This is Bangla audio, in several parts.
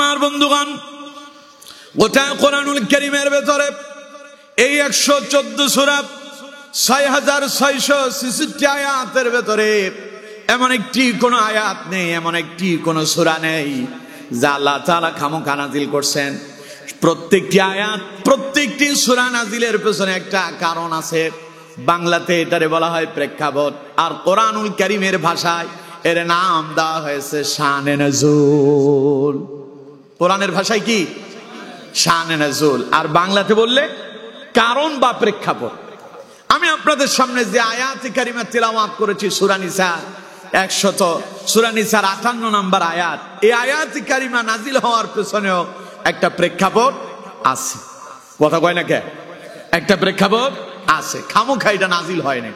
আমার বন্ধুগণ, গোটা কোরআনুল কারীমের ভেতরে এই 114 সূরা 6666 আয়াতের ভেতরে এমন একটি কোন আয়াত নেই, এমন একটি কোন সূরা নেই যা আল্লাহ তাআলা খামখা নাজিল করছেন। প্রত্যেকটি আয়াত, প্রত্যেকটি সূরা নাজিলের পেছনে একটা কারণ আছে। বাংলাতে এটারে বলা হয় প্রেক্ষাপট, আর কোরআনুল কারীমের ভাষায় এর নাম দেওয়া হয়েছে শানে নুজুল। কোরআনের ভাষায় কি? শানে নুজুল। আর বাংলাতে বললে কারণ বা প্রেক্ষাপট। আমি আপনাদের সামনে যে আয়াত কারিমা তেলাওয়াত করেছি সূরা নিসা 58 নম্বর আয়াত, এই আয়াত কারিমা নাজিল হওয়ার পেছনেও একটা প্রেক্ষাপট আছে। কথা কয় না কে? একটা প্রেক্ষাপট আছে, খামোখা এটা নাজিল হয় না।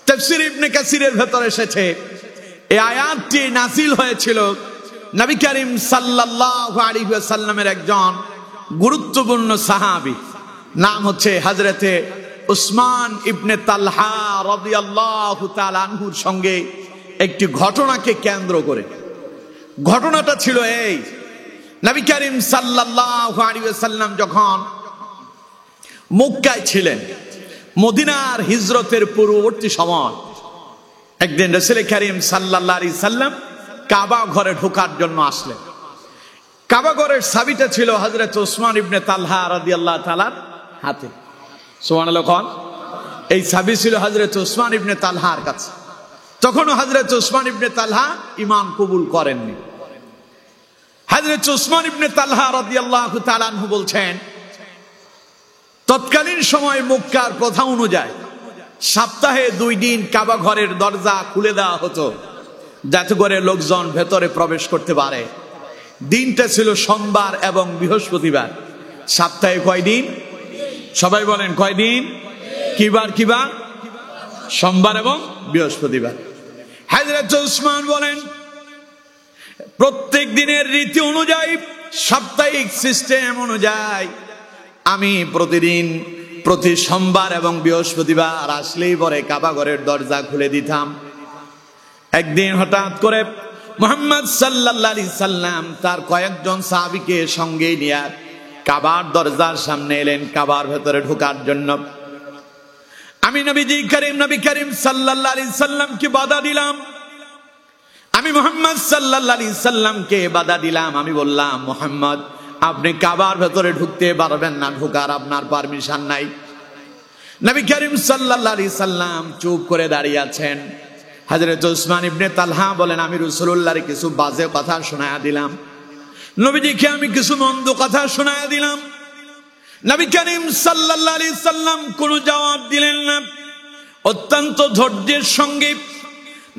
তাফসীর ইবনে কাসিরের ভেতরে এসেছে এই আয়াতটি নাজিল হয়েছিল নবী করিম সাল্লাল্লাহু আলাইহি ওয়াসাল্লামের একজন গুরুত্বপূর্ণ সাহাবী, নাম হচ্ছে হযরতে উসমান ইবনে তালহা রাদিয়াল্লাহু তাআলা আনহুর সঙ্গে একটি ঘটনাকে কেন্দ্র করে। ঘটনাটা ছিল এই, নবী করিম সাল্লাল্লাহু আলাইহি ওয়াসাল্লাম যখন মক্কায় ছিলেন, মদিনার হিজরতের পূর্ববর্তী সময় একদিন রাসূল করিম সাল্লাল্লাহু আলাইহি সাল্লাম কাবা ঘরে ঢোকার জন্য আসলেন। কাবা ঘরের চাবিটা ছিল হযরত উসমান ইবনে তালহা রাদিয়াল্লাহু তাআলার হাতে। সুবহানাল্লাহ কোন? এই চাবি ছিল হযরত উসমান ইবনে তালহার কাছে। তখনও হযরত উসমান ইবনে তালহা ঈমান কবুল করেননি। হযরত উসমান ইবনে তালহা রাদিয়াল্লাহু তাআলা আনহু বলছেন, তৎকালীন সময় মক্কার প্রথা অনুযায়ী সপ্তাহে 2 দিন কাবা ঘরের দরজা খুলে দেওয়া হতো যাতে করে লোকজন ভেতরে প্রবেশ করতে পারে। দিনটা ছিল সোমবার এবং বৃহস্পতিবার। সপ্তাহে কয় দিন? সবাই বলেন কয় দিন? কিবার কিবার? সোমবার এবং বৃহস্পতিবার। হযরত উসমান বলেন, প্রত্যেক দিনের রীতি অনুযায়ী, সাপ্তাহিক সিস্টেম অনুযায়ী আমি প্রতিদিন প্রতি সোমবার এবং বৃহস্পতিবার আসলেই পরে কাবা ঘরের দরজা খুলে দিতাম। একদিন হঠাৎ করে মুহাম্মদ সাল্লাল্লাহু আলাইহি সাল্লাম তার কয়েকজন সাহাবীকে সঙ্গে নিয়ে কাবার দরজার সামনে এলেন কাবার ভেতরে ঢোকার জন্য। আমি নবী করিম সাল্লাল্লাহু আলাইহি সাল্লামকে বাধা দিলাম। আমি মুহাম্মদ সাল্লাল্লাহু আলাইহি সাল্লামকে বাধা দিলাম। আমি বললাম, মুহাম্মদ আপনি কাবার ভেতরে ঢুকতে পারবেন না, ঢোকার আপনার পারমিশন নাই। নবী করিম সাল্লাল্লাহু আলাইহি সাল্লাম চুপ করে দাঁড়িয়ে আছেন। হযরত উসমান ইবনে তালহা বলেন, আমি রাসূলুল্লাহর কিছু বাজে কথা শোনায়া দিলাম, নবীজিকে আমি কিছু মন্দ কথা শোনায়া দিলাম। নবী করিম সাল্লাল্লাহু আলাইহি সাল্লাম কোনো জবাব দিলেন না। অত্যন্ত ধৈর্যের সঙ্গে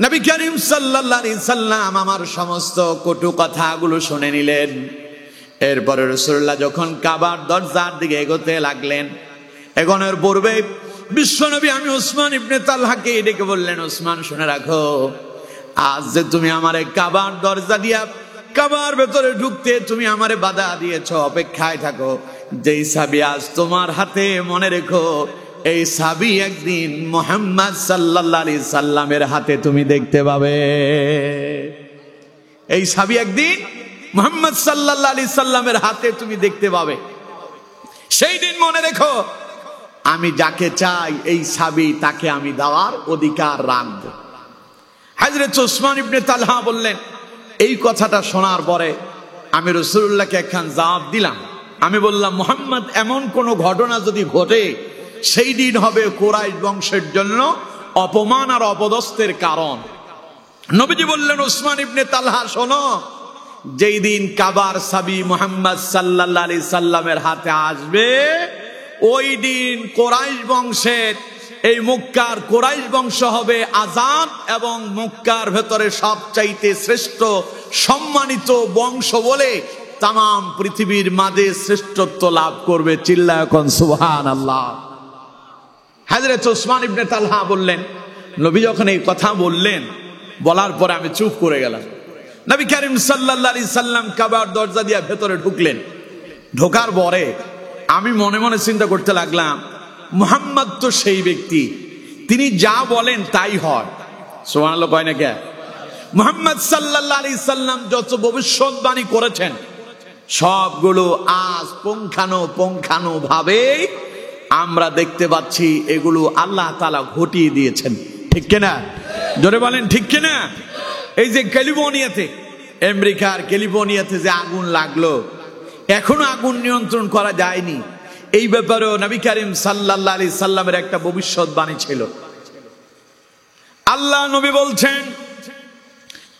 নবী করিম সাল্লাল্লাহু আলাইহি সাল্লাম আমার সমস্ত কটু কথাগুলো শুনে নিলেন। এরপরে রাসূলুল্লাহ যখন কাবার দরজার দিকে এগোতে লাগলেন, এগোনোর পূর্বে বিশ্বনবী আমি উসমান ইবনে তালহাকে ডেকে বললেন, উসমান শুনে রাখো, আজ যে তুমি আমারে কাবার দরজা দিয়া কাবার ভেতরে ঢুকতে তুমি আমারে বাধা দিয়েছো, অপেক্ষায় থাকো। যেই চাবি আজ তোমার হাতে, মনে রেখো এই চাবি একদিন মুহাম্মদ সাল্লাল্লাহু আলাইহি সাল্লামের হাতে তুমি দেখতে পাবে। এই চাবি একদিন মুহাম্মদ সাল্লাল্লাহু আলাইহি সাল্লামের হাতে তুমি দেখতে পাবে। সেই দিন মনে রেখো, আমি যাকে চাই এই চাবি তাকে আমি দেওয়ার অধিকার রাখব। হযরত উসমান ইবনে তালহা বললেন, এই কথাটা শোনার পরে আমি রাসূলুল্লাহকে একখান জবাব দিলাম। আমি বললাম, মুহাম্মদ এমন কোন ঘটনা যদি ঘটে, সেই দিন হবে কুরাইশ বংশের জন্য অপমান আর অপদস্থের কারণ। নবীজি বললেন, উসমান ইবনে তালহা শোনো, যেই দিন কাবার চাবি মুহাম্মদ সাল্লাল্লাহু আলাইহি সাল্লামের হাতে আসবে, ওই দিন কুরাইশ বংশের, এই মক্কার কুরাইশ বংশ হবে আজাদ এবং মক্কার ভেতরে সবচাইতে শ্রেষ্ঠ সম্মানিত বংশ বলে তাম পৃথিবীর মাঝে শ্রেষ্ঠত্ব লাভ করবে। চিল্লায় কোন সুবহানাল্লাহ। হযরত উসমান ইবনে তালহা বললেন, নবী যখন এই কথা বললেন, বলার পরে আমি চুপ করে গেলাম। নবী করিম সাল্লাল্লাহু আলাইহি সাল্লাম কাবার দরজা দিয়ে ভেতরে ঢুকলেন। ঢোকার পরে আমি মনে মনে চিন্তা করতে লাগলাম, মুহাম্মদ তো সেই ব্যক্তি, তিনি যা বলেন তাই হয়। সুবহানাল্লাহ কয় না কে? মুহাম্মদ সাল্লাল্লাহু আলাইহি সাল্লাম যত ভবিষ্যৎবাণী করেছেন সবগুলো আজ পুঙ্খানু ভাবে আমরা দেখতে পাচ্ছি এগুলো আল্লাহ তাআলা ঘটিয়ে দিয়েছেন। ঠিক কিনা? জোরে বলেন ঠিক কিনা? এই যে ক্যালিফোর্নিয়াতে, আমেরিকার ক্যালিফোর্নিয়াতে যে আগুন লাগলো, এখনো আগুন নিয়ন্ত্রণ করা যায়নি। এই ব্যাপারেও নবী করিম সাল্লাল্লাহু আলাইহি সাল্লামের একটা ভবিষ্যৎবাণী ছিল। আল্লাহ নবী বলছেন,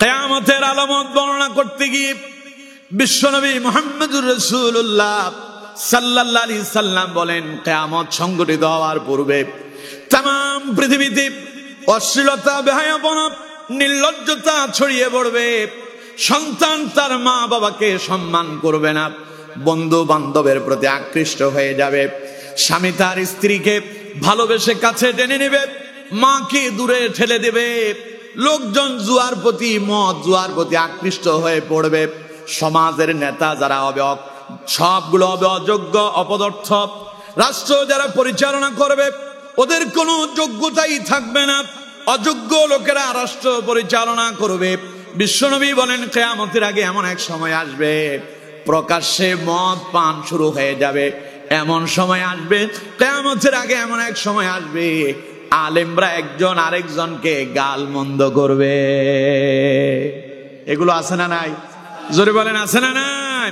কিয়ামতের আলামত বর্ণনা করতে গিয়ে বিশ্বনবী মুহাম্মদুর রাসূলুল্লাহ সাল্লাল্লাহু আলাইহি সাল্লাম বলেন, কিয়ামত সংঘটিত হওয়ার পূর্বে তাম পৃথিবীতে অশ্লীলতা, বেহায়াপনা, নির্লজ্জতা ছড়িয়ে পড়বে। সন্তান তার মা বাবাকে সম্মান করবে না, বন্ধু বান্ধবের প্রতি আকৃষ্ট হয়ে যাবে, স্বামী তার স্ত্রীকে ভালোবেসে কাছে টেনে নেবে, মাকে দূরে ঠেলে দেবে, লোকজন জুয়ার প্রতি, মদ জুয়ার প্রতি আকৃষ্ট হয়ে পড়বে। সমাজের নেতা যারা হবে সবগুলো হবে অযোগ্য, অপদার্থ। রাষ্ট্র যারা পরিচালনা করবে ওদের কোনো যোগ্যতাই থাকবে না, অযোগ্য লোকেরা রাষ্ট্র পরিচালনা করবে। বিশ্বনবী বলেন, কিয়ামতের আগে এমন এক সময় আসবে প্রকাশ্যে মদ পান শুরু হয়ে যাবে। এমন সময় আসবে, কিয়ামতের আগে এমন এক সময় আসবে আলেমরা একজন আরেকজনকে গাল মন্দ করবে। এগুলো আছে না নাই? জোরে বলেন আছে না নাই?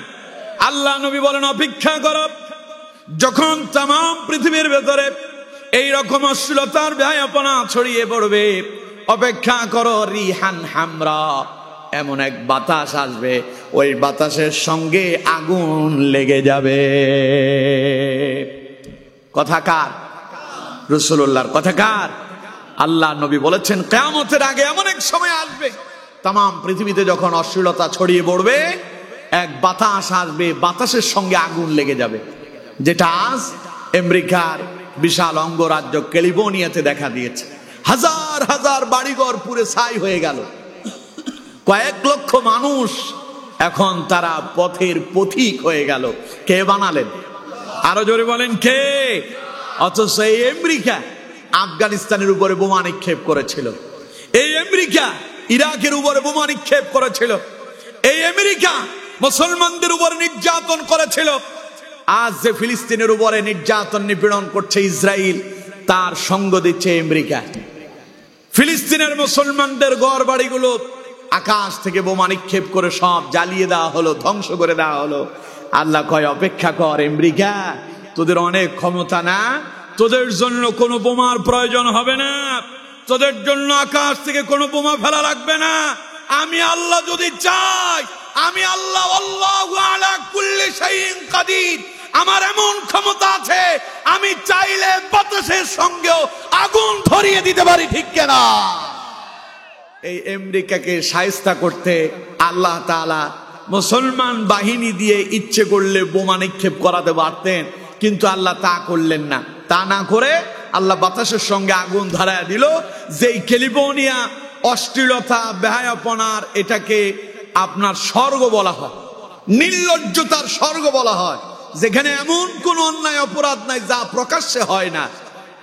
আল্লাহ নবী বলেন, অপেক্ষা করো, যখন তাম পৃথিবীর ভেতরে এই রকম অশ্লীলতার বেহায়াপনা ছড়িয়ে পড়বে, অপেক্ষা করো, রিহান হামরা, এমন এক বাতাস আসবে, ওই বাতাসের সঙ্গে আগুন লেগে যাবে। কথা কার? রাসূলুল্লাহর কথা কার? আল্লাহ নবী বলেছেন, কিয়ামতের আগে এমন এক সময় আসবে তাম পৃথিবীতে যখন অশ্লীলতা ছড়িয়ে পড়বে, এক বাতাস আসবে, বাতাসের সঙ্গে আগুন লেগে যাবে, যেটা আজ আমেরিকার বিশাল অঙ্গরাজ্য ক্যালিফোর্নিয়াতে দেখা দিয়েছে। হাজার হাজার বাড়িঘর পুরে ছাই হয়ে গেল, কয়েক লক্ষ মানুষ এখন তারা পথের পথিক হয়ে গেল। কে বানালেন? আরো জোরে বলেন কে? অথচ এই আমেরিকা আফগানিস্তানের উপরে বোমা নিক্ষেপ করেছিল, এই আমেরিকা ইরাকের উপরে বোমা নিক্ষেপ করেছিল, এই আমেরিকা মুসলমানদের উপরে নির্যাতন করেছিল। আজ যে ফিলিস্তিনের উপরে নির্যাতন নিপীড়ন করছে ইসরায়েল, তার সঙ্গ দিচ্ছে আমেরিকা। ফিলিস্তিনের মুসলমানদের ঘর বাড়িগুলো আকাশ থেকে বোমা নিক্ষেপ করে সব জ্বালিয়ে দেওয়া হলো, ধ্বংস করে দেওয়া হলো। আল্লাহ কয়, অপেক্ষা কর আমেরিকা, তোদের অনেক ক্ষমতা না, তোদের জন্য কোনো বোমার প্রয়োজন হবে না, তোদের জন্য আকাশ থেকে কোনো বোমা ফেলা লাগবে না। আমি আল্লাহ যদি চাই, আমি আল্লাহ, আল্লাহু আলা কুল্লি শাইইন কাদির, আমার এমন ক্ষমতা আছে, আমি চাইলে বাতাসের সঙ্গেও আগুন ধরিয়ে দিতে পারি। ঠিক কিনা? এই আমেরিকাকে শায়েস্তা করতে আল্লাহ তাআলা মুসলমান বাহিনী দিয়ে ইচ্ছে করলে বোমা নিক্ষেপ করাতে পারতেন, কিন্তু আল্লাহ তা করলেন না। তা না করে আল্লাহ বাতাসের সঙ্গে আগুন ধরায় দিল। যেই ক্যালিফোর্নিয়া অশ্লীলতা, বেহায়াপনার, এটাকে আপনার স্বর্গ বলা হয়, নির্লজ্জতার স্বর্গ বলা হয়, যেখানে এমন কোন অন্যায় অপরাধ নাই যা প্রকাশ্যে হয় না।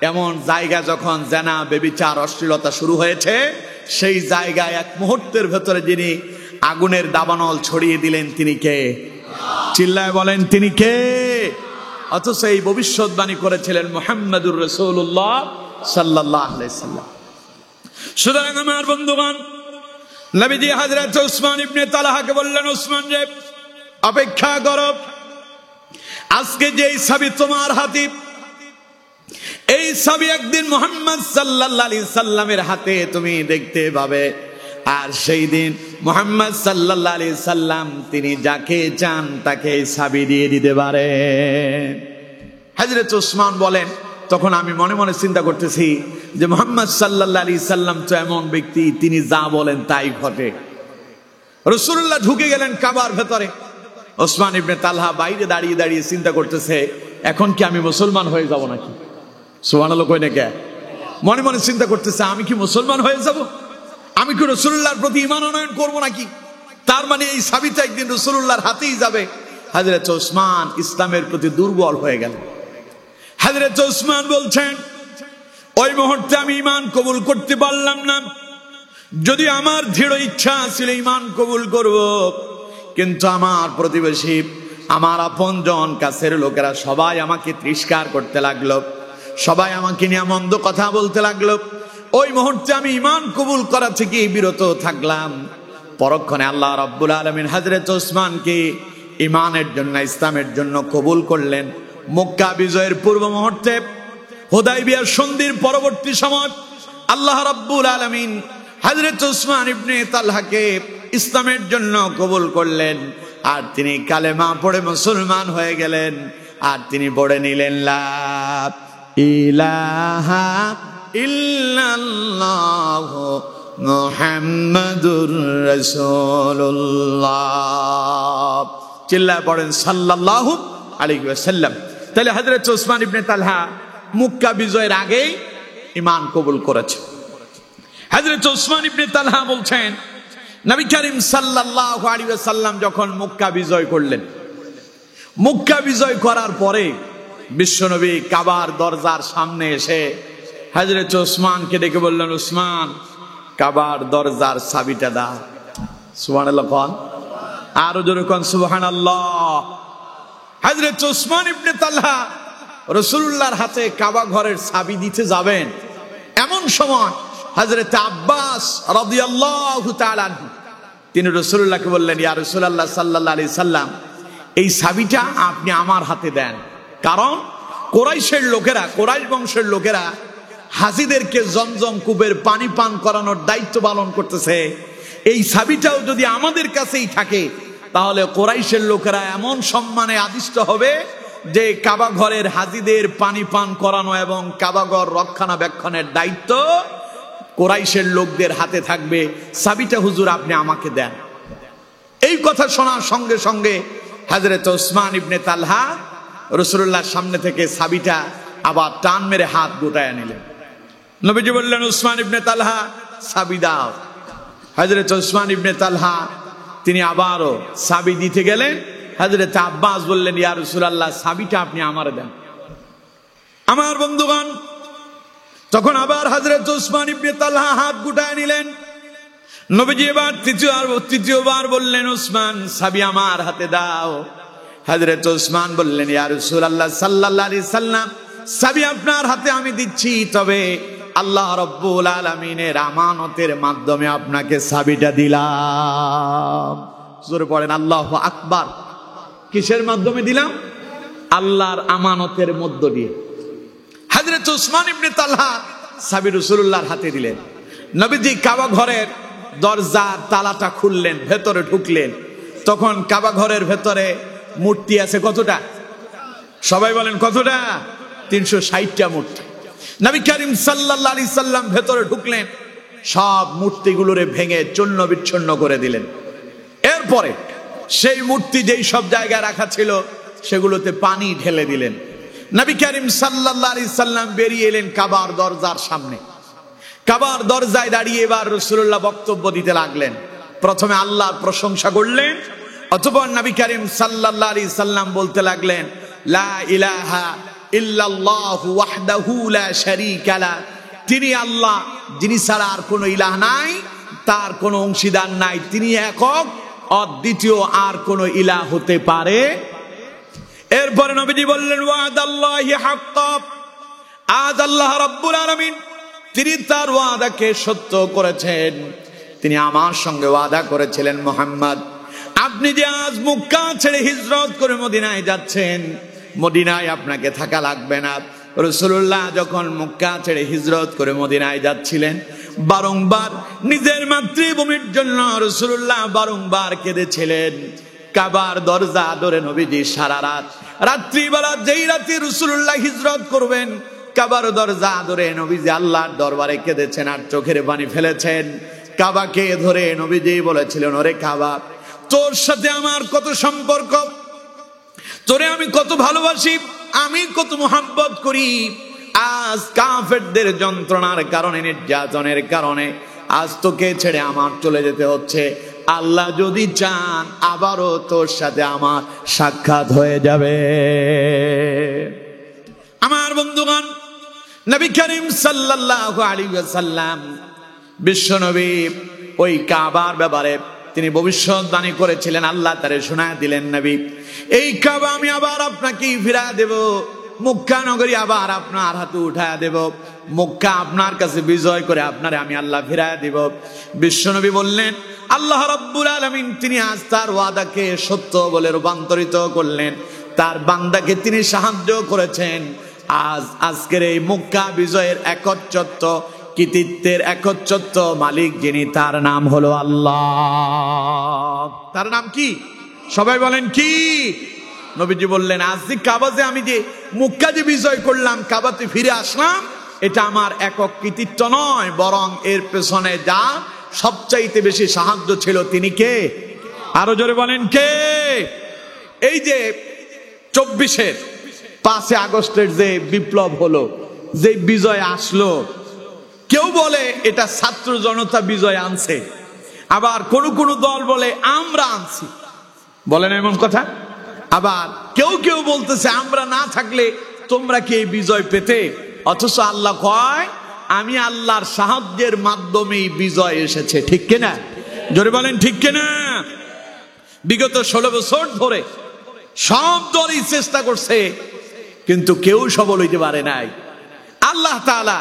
এমন জায়গা যখন জেনা, ব্যভিচার, অশ্লীলতা শুরু হয়েছে, সেই জায়গায় এক মুহূর্তের ভেতরে যিনি আগুনের দাবানল ছড়িয়ে দিলেন, তিনি কে? চিল্লায় বলেন তিনি কে? অথচ এই ভবিষ্যৎবাণী করেছিলেন মুহাম্মদুর রাসূলুল্লাহ সাল্লাল্লাহু আলাইহি সাল্লাম। সুতরাং আমার বন্ধুগণ, নবীজি হযরত উসমান ইবনে তালহাকে বললেন, উসমান রে, অপেক্ষা করো, আজকে যে চাবি তোমার হাতে, এই চাবি একদিন মুহাম্মদ সাল্লাল্লাহু আলাইহি সাল্লামের হাতে তুমি দেখতে পাবে। আর সেই দিন মুহাম্মদ সাল্লাল্লাহু আলাইহি সাল্লাম তিনি যাকে চান তাকে চাবি দিয়ে দিতে পারেন। হযরত উসমান বলেন, তখন আমি মনে মনে চিন্তা করতেছি যে মুহাম্মদ সাল্লাল্লাহু আলাইহি সাল্লাম তো এমন ব্যক্তি, তিনি যা বলেন তাই ঘটে। রাসূলুল্লাহ ঢুকে গেলেন কাবার ভেতরে, উসমান ইবনে তালহা বাইরে দাঁড়িয়ে দাঁড়িয়ে চিন্তা করতেছে, এখন কি আমি মুসলমান হয়ে যাব নাকি? সুবহানাল্লাহ কই না কে? মনে মনে চিন্তা করতেছে, আমি কি মুসলমান হয়ে যাব? আমি কি রাসূলুল্লাহর প্রতি ঈমান আনয়ন করব নাকি? তার মানে এই সাবিতা একদিন রাসূলুল্লাহর হাতেই যাবে। হযরত উসমান ইসলামের প্রতি দুর্বল হয়ে গেল। হযরত উসমান বলছেন, ওই মুহূর্তে আমি ঈমান কবুল করতে পারলাম না। যদি আমার দৃঢ় ইচ্ছা ছিল ঈমান কবুল করব, কিন্তু আমার প্রতিবেশী আমার আপনজন কাছের লোকেরা সবাই আমাকে তিরস্কার করতে লাগলো, সবাই আমাকে নিয়ে মন্দ কথা বলতে লাগলো। ওই মুহূর্তে আমি ঈমান কবুল করা থেকে বিরত থাকলাম। পরক্ষণে আল্লাহ রাব্বুল আলামিন হযরত ওসমানকে ঈমানের জন্য, ইসলামের জন্য কবুল করলেন। মক্কা বিজয়ের পূর্ব মুহূর্তে, হুদায়বিয়ার সন্ধির পরবর্তী সময় আল্লাহ রাব্বুল আলামিন হযরত ওসমান ইবনে তালহাকে ইসলামের জন্য কবুল করলেন। আর তিনি কালেমা পড়ে মুসলমান হয়ে গেলেন। আর তিনি পড়ে নিলেন লা ইলাহা ইল্লাল্লাহু মুহাম্মাদুর রাসূলুল্লাহ। চিল্লায় পড়েন সাল্লাল্লাহু আলাইহি ওয়াসাল্লাম। তাহলে হযরত ওসমান ইবনে তালহা মক্কা বিজয়ের আগেই ঈমান কবুল করেছে। হযরত ওসমান ইবনে তালহা বলছেন, নবী করিম সাল্লাল্লাহু আলাইহি ওয়াসাল্লাম যখন মক্কা বিজয় করলেন, মক্কা বিজয় করার পরে বিশ্বনবী কাবার দরজার সামনে এসে হযরত ওসমানকে ডেকে বললেন, ওসমান, কাবার দরজার চাবিটা দাও। সুবহানাল্লাহ কোন, আরো জোরে কোন সুবহানাল্লাহ। হযরত ওসমান ইবনে তালহা রাসূলুল্লাহর হাতে কাবা ঘরের চাবি দিতে যাবেন, এমন সময় হযরত আব্বাস রাদিয়াল্লাহু তাআলা আনহু তিনি রাসূলুল্লাহকে বললেন, ইয়া রাসূলুল্লাহ সাল্লাল্লাহু আলাইহি সাল্লাম, এই চাবিটা আপনি আমার হাতে দেন। কারণ কুরাইশের লোকেরা, কুরাইশ বংশের লোকেরা হাজীদেরকে জমজম কূপের পানি পান করানোর দায়িত্ব পালন করতেছে। এই চাবিটাও যদি আমাদের কাছেই থাকে, তাহলে কুরাইশের লোকেরা এমন সম্মানে আদিষ্ট হবে যে কাবা ঘরের হাজীদের পানি পান করানো এবং কাবা ঘর রক্ষণাবেক্ষণের দায়িত্ব কুরাইশের লোকদের হাতে থাকবে। চাবিটা হুজুর আপনি আমাকে দেন। এই কথা শোনার সঙ্গে সঙ্গে হযরত ওসমান ইবনে তালহা রাসূলুল্লাহর সামনে থেকে চাবিটা আবার টান মেরে হাত গোটায় নিলেন। নবীজি বললেন, ওসমান ইবনে তালহা, চাবি দাও। হযরত ওসমান ইবনে তালহা তিনি আবারও চাবি দিতে গেলেন। হযরত আব্বাস বললেন, ইয়া রাসূলুল্লাহ, চাবিটা আপনি আমারে দেন। আমার বন্ধুগণ, তখন আবার হযরত ওসমান ইবনে তালহা হাত গুটায় নিলেন। নবীজি এবার তৃতীয়বার বললেন, ওসমান, চাবি আমার হাতে দাও। হযরত ওসমান বললেন, ইয়া রাসূলুল্লাহ সাল্লাল্লাহু আলাইহি সাল্লাম, চাবি আপনার হাতে আমি দিচ্ছি, তবে আল্লাহ রাব্বুল আলামিনের আমানতের মাধ্যমে আপনাকে চাবিটা দিলাম। জোরে পড়েন আল্লাহু আকবার। কিসের মাধ্যমে দিলাম? আল্লাহর আমানতের মধ্য দিয়ে। হযরত ওসমান ইবনে তালহা চাবি রাসূলুল্লাহর হাতে দিলেন। নবীজি কাবা ঘরের দরজার তালাটা খুললেন, ভেতরে ঢুকলেন। তখন কাবা ঘরের ভেতরে মূর্তি আছে কতটা? সবাই বলেন কতটা? 360টা মূর্তি। নবী করিম সাল্লাল্লাহু আলাইহি সাল্লাম ভেতরে ঢুকলেন, সব মূর্তিগুলোরে ভেঙে চূর্ণ বিচ্ছিন্ন করে দিলেন। এরপরে সেই মূর্তি যেই সব জায়গায় রাখা ছিল সেগুলোতে পানি ঢেলে দিলেন। নবী করিম সাল্লাল্লাহু আলাইহি সাল্লাম বেরিয়ে এলেন কাবার দরজার সামনে। কাবার দরজায় দাঁড়িয়ে এবার রাসূলুল্লাহ বক্তব্য দিতে লাগলেন। প্রথমে আল্লাহর প্রশংসা করলেন, অতঃপর নবী করিম সাল্লাল্লাহু আলাইহি সাল্লাম বলতে লাগলেন, লা ইলাহা ইল্লাল্লাহু ওয়াহদাহু লা শারীকা লা, তিনি আল্লাহ, যিনি ছাড়া আর কোনো ইলাহ নাই, তার কোনো অংশীদার নাই, তিনি একক, অদ্বিতীয়, আর কোনো ইলাহ হতে পারে। এরপরে নবীজি বললেন, ওয়াদাল্লাহি হাক্কা, আজ আল্লাহ রাব্বুল আলামিন তিনি তার ওয়াদাকে সত্য করেছেন। তিনি আমার সঙ্গে ওয়াদা করেছিলেন, মুহাম্মদ, আপনি যে আজ মক্কা ছেড়ে হিজরত করে মদিনায় যাচ্ছেন, মদিনায় আপনাকে থাকা লাগবে না। রাসূলুল্লাহ যখন মক্কা ছেড়ে হিজরত করে মদিনায় যাচ্ছিলেন, বারংবার নিজের মাতৃভূমির জন্য রাসূলুল্লাহ বারংবার কেঁদেছিলেন। কাবার দরজা ধরে নবীজি সারা রাত, রাত্রিবেলা যেই রাতে রাসূলুল্লাহ হিজরত করবেন, কাবার দরজা ধরে নবীজি আল্লাহর দরবারে কেঁদেছেন আর চোখের পানি ফেলেছেন। কাবাকে ধরে নবীজি বলেছিলেন, ওরে কাবা, তোর সাথে আমার কত সম্পর্ক, তোরে আমি কত ভালোবাসি, আমি কত মোহাব্বত করি। আজ কাফেরদের যন্ত্রণার কারণে, নির্যাতনের কারণে আজ তোকে ছেড়ে আমার চলে যেতে হচ্ছে। আল্লাহ যদি চান আবারও তোর সাথে আমার সাক্ষাৎ হয়ে যাবে। আমার বন্ধুগণ, নবী করিম সাল্লাল্লাহু আলাইহি ওয়াসাল্লাম বিশ্বনবী ওই কাবার ব্যাপারে তিনি ভবিষ্যৎবাণী করেছিলেন, আল্লাহ তারে শোনায় দিলেন, নবী এই কাবা আমি আবার আপনাকে ফিরা দেব, মক্কা নগরী আবার আপনার হাতে উঠায়া দেব, মক্কা আপনার কাছে বিজয় করে আপনারে আমি আল্লাহ ফিরায়া দেব। বিশ্বনবী বললেন, আল্লাহ রাব্বুল আলামিন তিনি আজ তার ওয়াদাকে সত্য বলে রূপান্তরিত করলেন, তার বান্দাকে তিনি সাহায্য করেছেন। আজকের এই মক্কা বিজয়ের একচ্ছত্র কৃতিত্বের একচ্ছত্র মালিক যিনি, তার নাম হলো আল্লাহ। তার নাম কি? সবাই বলেন কি? নবীজি বললেন, আজ যে কাবাতে আমি যে মক্কা যে বিজয় করলাম, কাবাতে ফিরে আসলাম, এটা আমার একক কৃতিত্ব নয়, বরং এর পেছনে যা সবচাইতে বেশি সাহায্য ছিল তিনি কে? আরো জোরে বলেন কে? এই যে 24-এর 5 আগস্টের যে বিপ্লব হলো, যে বিজয় আসলো, কেউ বলে এটা ছাত্র জনতা বিজয় আনছে, আবার কোন দল বলে আমরা আনছি, বলেন এমন কথা। আবার কেউ কেউ বলতেছে আমরা না থাকলে তোমরা কি এই বিজয় পেতে? অথচ আল্লাহ কয়, আমি আল্লাহর সাহায্যের মাধ্যমেই বিজয় এসেছে। ঠিক কিনা? জোরে বলেন ঠিক কিনা? বিগত 16 বছর ধরে সব দলই চেষ্টা করছে, কিন্তু কেউ সফল হইতে পারে নাই। আল্লাহ তাআলা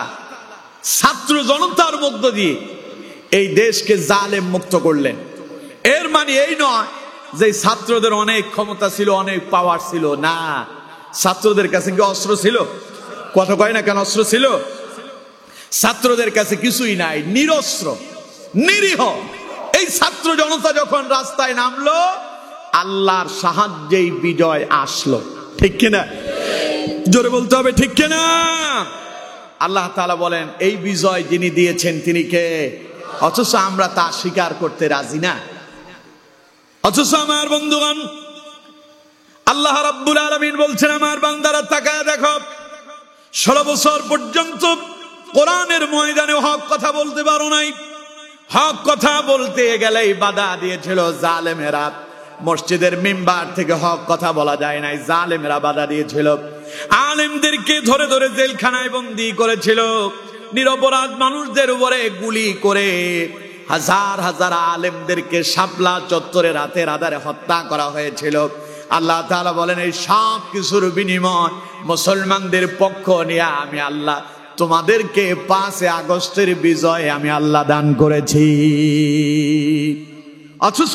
ছাত্র জনতার মধ্য দিয়ে এই দেশকে জালেম মুক্ত করলেন। এর মানে এই নয় যে ছাত্রদের অনেক ক্ষমতা ছিল, অনেক পাওয়ার ছিল, না। ছাত্রদের কাছে কি অস্ত্র ছিল? কথা কয় না কেন? অস্ত্র ছিল? ছাত্রদের কাছে কিছুই নাই, নিরস্ত্র নিরীহ এই ছাত্র জনতা যখন রাস্তায় নামলো, আল্লাহর সাহায্যেই বিজয় আসলো। ঠিক কিনা? জোরে বলতে হবে ঠিক কিনা? আল্লাহ তাআলা বলেন, এই বিজয় যিনি দিয়েছেন তিনি কে? অথচ আমরা তা স্বীকার করতে রাজি না। অথচ আমার বন্ধুগণ, আল্লাহ রাব্বুল আলামিন বলছেন, আমার বান্দারা তাকায় দেখো, 16 বছর পর্যন্ত কোরআনের ময়দানে হক কথা বলতে পারো নাই। হক কথা বলতে গেলেই বাধা দিয়েছিল জালেমেরা। মসজিদের মিম্বার থেকে হক কথা বলা যায় নাই, জালেমেরা বাধা দিয়েছিল। আলেমদেরকে ধরে ধরে জেলখানায় বন্দী করেছিল, নিরপরাধ মানুষদের উপরে গুলি করে হাজার হাজার আলেমদেরকে শাপলা চত্বরে রাতের আধারে হত্যা করা হয়েছিল। আল্লাহ তাআলা বলেন, এই সব কিছুর বিনিময় মুসলমানদের পক্ষ নিয়ে আমি আল্লাহ তোমাদেরকে 5 আগস্টের বিজয় আমি আল্লাহ দান করেছি। অথচ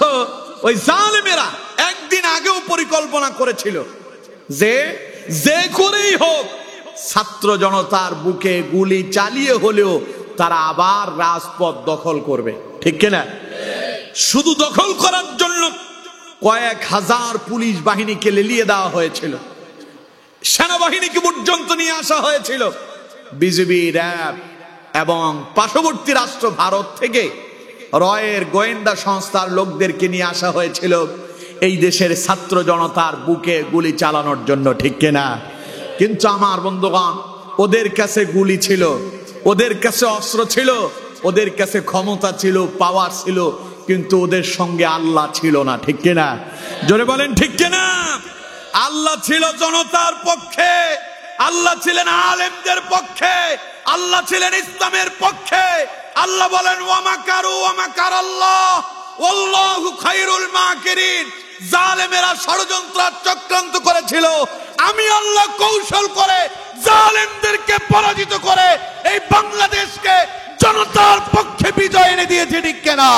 ওই জালেমেরা একদিন আগেও পরিকল্পনা করেছিল যে যে করেই হোক ছাত্র জনতার বুকে গুলি চালিয়ে হলেও তারা আবার রাজপথ দখল করবে। ঠিক কিনা? শুধু দখল করার জন্য কয়েক হাজার পুলিশ বাহিনীকে লেলিয়ে দেওয়া হয়েছিল, সেনাবাহিনীকে পর্যন্ত নিয়ে আসা হয়েছিল, বিজিবি, র্যাব এবং পার্শ্ববর্তী রাষ্ট্র ভারত থেকে রয়ের গোয়েন্দা সংস্থার লোকদেরকে নিয়ে আসা হয়েছিল এই দেশের ছাত্র জনতার বুকে গুলি চালানোর জন্য। ঠিক কিনা? কিন্তু আমার বন্ধুগণ, ওদের কাছে গুলি ছিল, ওদের কাছে অস্ত্র ছিল, ওদের কাছে ক্ষমতা ছিল, পাওয়ার ছিল, কিন্তু ওদের সঙ্গে আল্লাহ ছিল না। ঠিক কিনা? জোরে বলেন ঠিক কিনা? আল্লাহ ছিল জনতার পক্ষে, আল্লাহ ছিলেন আলেমদের পক্ষে, আল্লাহ ছিলেন ইসলামের পক্ষে। আল্লাহ বলেন, ওয়া মাকারু ওয়া মাকারাল্লাহ ওয়াল্লাহু খায়রুল মাকিরিন। জালেমেরা ষড়যন্ত্র চক্রান্ত করেছিল, আমি আল্লাহ কৌশল করে জালেমদেরকে পরাজিত করে এই বাংলাদেশকে জনতার পক্ষে বিজয় এনে দিয়েছে। ঠিক কিনা?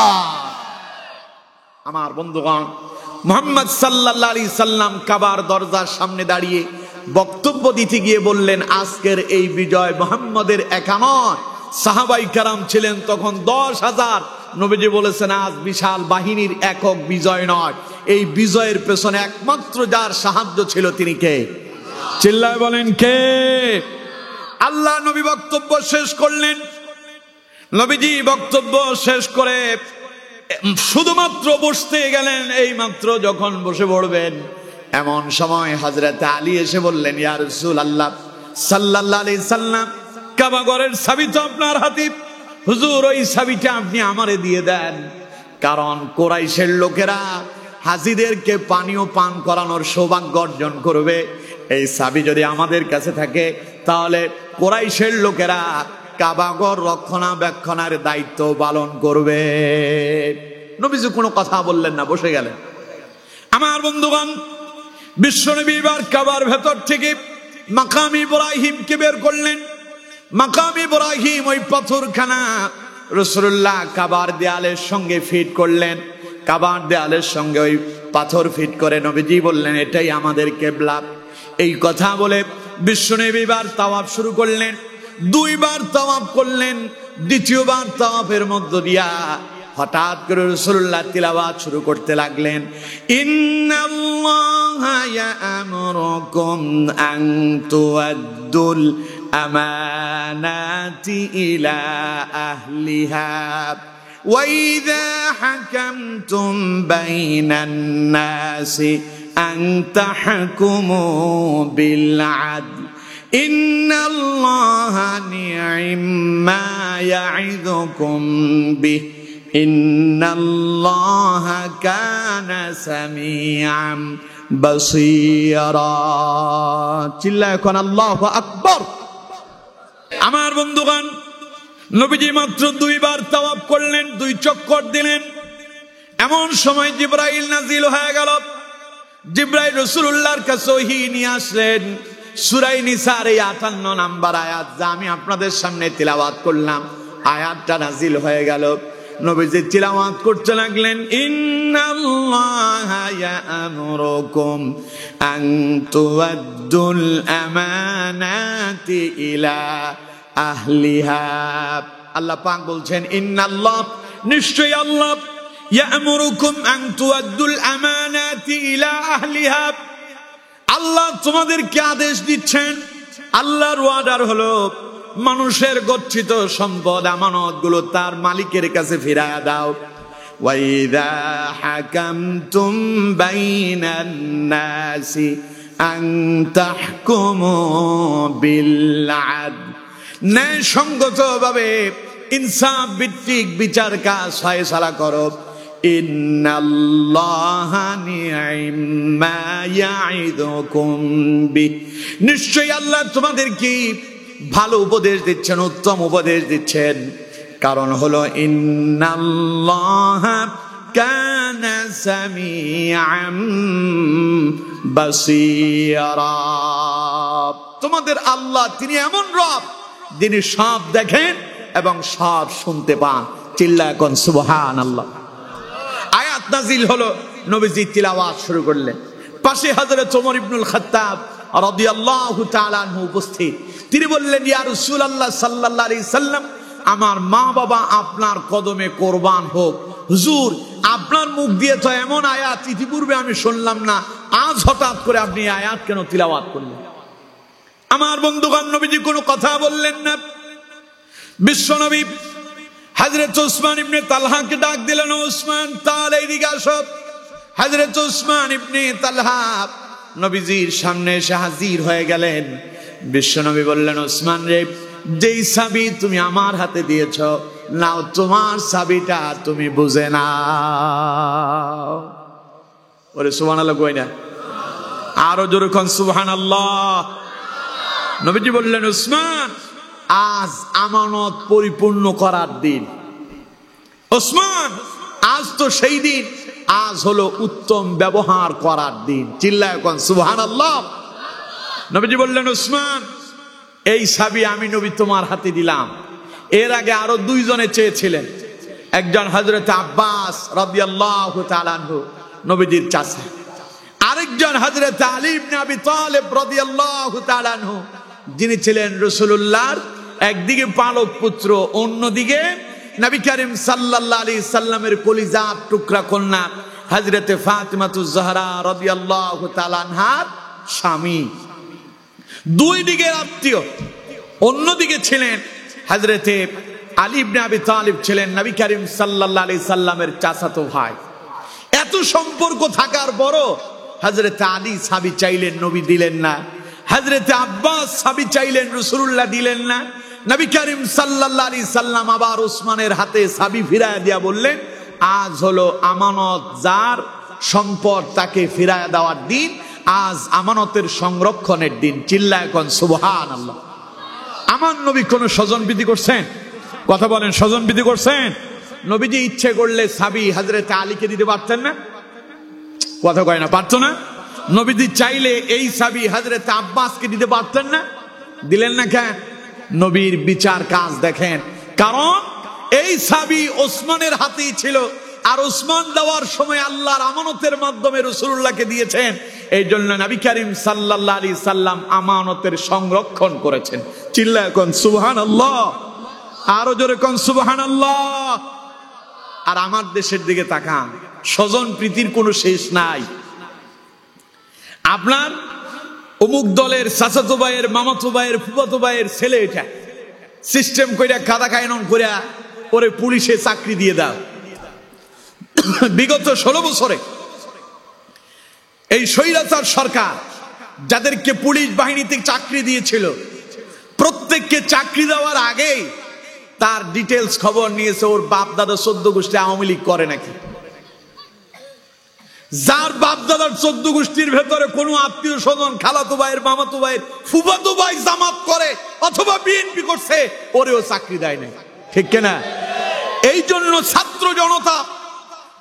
আমার বন্ধুগণ, মুহাম্মদ সাল্লাল্লাহু আলাইহি সাল্লাম কাবার দরজার সামনে দাঁড়িয়ে বক্তব্য দিতে গিয়ে বললেন, আজকের এই বিজয় মুহাম্মদের একা নয়, সাহাবাই কেরাম ছিলেন তখন 10,000। নবীজি বলেছেন, আজ বিশাল বাহিনীর একক বিজয় নয়, এই বিজয়ের পেছনে একমাত্র যার সাহায্য ছিল তিনি কে? চিল্লায় বলেন কে? আল্লাহ নবী বক্তব্য শেষ করলেন। নবীজি বক্তব্য শেষ করে শুধুমাত্র বসতে গেলেন। এই মাত্র যখন বসে পড়বেন, এমন সময় হযরত আলী এসে বললেন, ইয়া রাসূলুল্লাহ সাল্লাল্লাহু আলাইহি সাল্লাম, কাবা ঘরের চাবি তো আপনার হাতে, হুজুর ওই চাবিটা আপনি আমারে দিয়ে দেন, কারণ কুরাইশের লোকেরা হাজীদেরকে পানীয় পান করানোর সৌভাগ্য অর্জন করবে। এই চাবি যদি আমাদের কাছে থাকে তাহলে কুরাইশের লোকেরা কাবা ঘর রক্ষণাবেক্ষণের দায়িত্ব পালন করবে। নবীজি কোনো কথা বললেন না, বসে গেলেন। আমার বন্ধুগণ, বিশ্বনবী এবার কাবার ভেতর থেকে মাকাম ইব্রাহিমকে বের করলেন। মাকাম ইব্রাহিম ওই পাথরখানা রাসূলুল্লাহ কাবার দেয়ালের সঙ্গে ফিট করলেন। কাবার দেয়ালের সঙ্গে ওই পাথর ফিট করে নবীজি বললেন, এটাই আমাদের কিবলা। এই কথা বলে বিশ্বনবী এবার তাওয়াফ শুরু করলেন। 2 বার তাওয়াফ করলেন। দ্বিতীয়বার তাওয়াফের মধ্য দিয়া হঠাৎ করে রাসূলুল্লাহ তিলাওয়াত শুরু করতে লাগলেন, ইন্নাল্লাহা ইয়া'মুরুকুম আন তুআদ্দুল আমানাতি ইলা আহলিহা ওয়া ইযা হাকামতুম বাইনান নাসি আন তাহকুমু বিল আদল ইন্নাল্লাহা নি'মা ইয়া'iদুকুম বিহি ইন্নাল্লাহা কানা সামিআম বাসীরা। চিল্লায় এখন আল্লাহু আকবার। আমার বন্ধুগণ, নবীজি মাত্র 2 বার তাওয়াফ করলেন, 2 চক্কর দিলেন। এমন সময় জিবরাইল নাজিল হয়ে গেল। জিবরাইল রাসূলুল্লাহর কাছে ওহী নিয়ে আসলেন। সূরা নিসার এই 58 নাম্বার আয়াত, যা আমি আপনাদের সামনে তিলাওয়াত করলাম, আয়াতটা নাজিল হয়ে গেল। নবীজি তিলাওয়াত করতে লাগলেন, ইন্নাল্লাহা ইয়া'মুরুকুম আন তুআদ্দুল আমানাতি ইলা আহলিহা। আল্লাহ পাক বলছেন, ইন্নাল্লাহ, নিশ্চয়ই আল্লাহ, ইয়া'মুরুকুম আন তুআদ্দুল আমানাতি ইলা আহলিহা, আল্লাহ তোমাদেরকে আদেশ দিচ্ছেন। আল্লাহর ওয়ার্ডার হলো মানুষের গচ্ছিত সম্পদ আমানত গুলো তার মালিকের কাছে ফিরায়া দাও। ওয়া ইযা হাকামতুম বাইনান নাসি আন তাহকুমু বিল আদল, ন্যায়সঙ্গতভাবে ইনসাফ ভিত্তিক বিচার কাজ ফয়সালা করো। ইন্নাল্লাহা নি'মা ইয়া'iদুকুম বিহি, নিশ্চয়ই আল্লাহ তোমাদেরকে ভালো উপদেশ দিচ্ছেন, উত্তম উপদেশ দিচ্ছেন। কারণ হলো ইন্নাল্লাহা কানা সামিআম বাসীরা, তোমাদের আল্লাহ তিনি এমন রব যিনি সব দেখেন এবং সব শুনতে পান। চিল্লায় এখন সুবহানাল্লাহ। আয়াত নাজিল হলো, নবীজি তিলাওয়াত শুরু করলেন। পাশে হযরত ওমর ইবনুল খাত্তাব রাদিয়াল্লাহু তাআলা আনহু উপস্থিত। তিনি বললেন, ইয়া রাসূলুল্লাহ সাল্লাল্লাহু আলাইহি সাল্লাম, আমার মা বাবা আপনার কদমে কোরবান হোক। হুজুর, আপনার মুখ দিয়ে তো এমন আয়াত ইতিপূর্বে আমি শুনলাম না, আজ হঠাৎ করে আপনি আয়াত কেন তিলাওয়াত করলেন? আমার বন্ধুগণ, নবীজি কোনো কথা বললেন না। বিশ্বনবী হযরত উসমান ইবনে তালহাকে ডাক দিলেন, উসমান, তাহলে এদিকে আসো। হযরত উসমান ইবনে তালহা নবীজির সামনে এসে হাজির হয়ে গেলেন। বিশ্বনবী বললেন, উসমান রে, যেই চাবি তুমি আমার হাতে দিয়েছ, নাও তোমার চাবিটা তুমি বুঝে নাও। ওরে সুবহানাল্লাহ কই না? আরো জোরে কোন সুবহানাল্লাহ। নবীজি বললেন, উসমান, আজ আমানত পরিপূর্ণ করার দিন। উসমান, আজ তো সেই দিন, আজ হলো উত্তম ব্যবহার করার দিন। চিল্লায় কোন সুবহানাল্লাহ। নবীজি বললেন, উসমান, এই চাবি আমি নবী তোমার হাতে দিলাম। এর আগে আরো 2 জনে চেয়েছিলেন। একজন হযরত আব্বাস রাদিয়াল্লাহু তাআলা আনহু, নবীজির চাচা। আরেকজন হযরত আলী ইবনে আবি তালিব রাদিয়াল্লাহু তাআলা আনহু, যিনি ছিলেন রাসূলুল্লাহর একদিকে পালক পুত্র, অন্যদিকে নবী করিম সাল্লাল্লাহু আলাইহি সাল্লামের কলিজার টুকরা কন্যা হযরত ফাতিমাতুজ জাহরা রাদিয়াল্লাহু তাআলা আনহার স্বামী। 2 দিকের আত্মীয়। অন্যদিকে ছিলেন হযরত আলী ইবনে আবি তালিব, ছিলেন নবী করিম সাল্লাল্লাহু আলাইহি সাল্লামের চাচাতো ভাই। এত সম্পর্ক থাকার পরও হযরত আলী চাবি চাইলেন, নবী দিলেন না। হযরত আব্বাস চাবি চাইলেন, রাসূলুল্লাহ দিলেন না। নবী করিম সাল্লাল্লাহু আলাইহি সাল্লাম আবার ওসমানের হাতে চাবি ফিরায় দিয়া বললেন, আজ হলো আমানত যার সম্পদ তাকে ফিরায় দেওয়ার দিন, আজ আমানতের সংরক্ষণের দিন। চিল্লায় এখন সুবহানাল্লাহ। আমার নবী কোন স্বজনপ্রীতি করছেন? কথা বলেন, স্বজনপ্রীতি করছেন? নবীজি ইচ্ছে করলে চাবি হযরতে আলীকে দিতে পারতেন না? কথা কয় না, পারতো না? নবীজি চাইলে এই চাবি হযরতে আব্বাসকে দিতে পারতেন না? দিলেন না কেন? নবীর বিচার কাজ দেখেন। কারণ এই চাবি ওসমানের হাতেই ছিল, আর ওসমান দেওয়ার সময় আল্লাহর আমানতের মাধ্যমে রাসূলুল্লাহকে দিয়েছেন। এই জন্য নবী করিম সাল্লাল্লাহু আলাইহি সাল্লাম আমানতের সংরক্ষণ করেছেন। চিল্লায় কোন সুবহানাল্লাহ, আরো জোরে কোন সুবহানাল্লাহ। আর আমার দেশের দিকে তাকান, স্বজন প্রীতির কোনো শেষ নাই। আপনার অমুক দলের চাচাতো ভাইয়ের, মামাতো ভাইয়ের, ফুফাতো ভাইয়ের ছেলে, এটা সিস্টেম কইরা কাদা কায়নন কইরা ওরে পুলিশে চাকরি দিয়ে দাও। বিগত 16 বছরে এই স্বৈরাচার সরকার যাদেরকে পুলিশ বাহিনীতে চাকরি দিয়েছিল, প্রত্যেককে চাকরি দেওয়ার আগে তার ডিটেলস খবর নিয়েছে, ওর বাপ দাদা 14 গোষ্ঠী আওয়ামী লীগ করে নাকি। যার বাপ দাদার 14 গোষ্ঠীর ভেতরে কোনো আত্মীয় স্বজন, খালাতো ভাইয়ের, মামাতো ভাইয়ের, ফুফাতো ভাই জামাত করে অথবা বিএনপি করছে, ওরেও চাকরি দেয় না। ঠিক কিনা? এই জন্য ছাত্র জনতা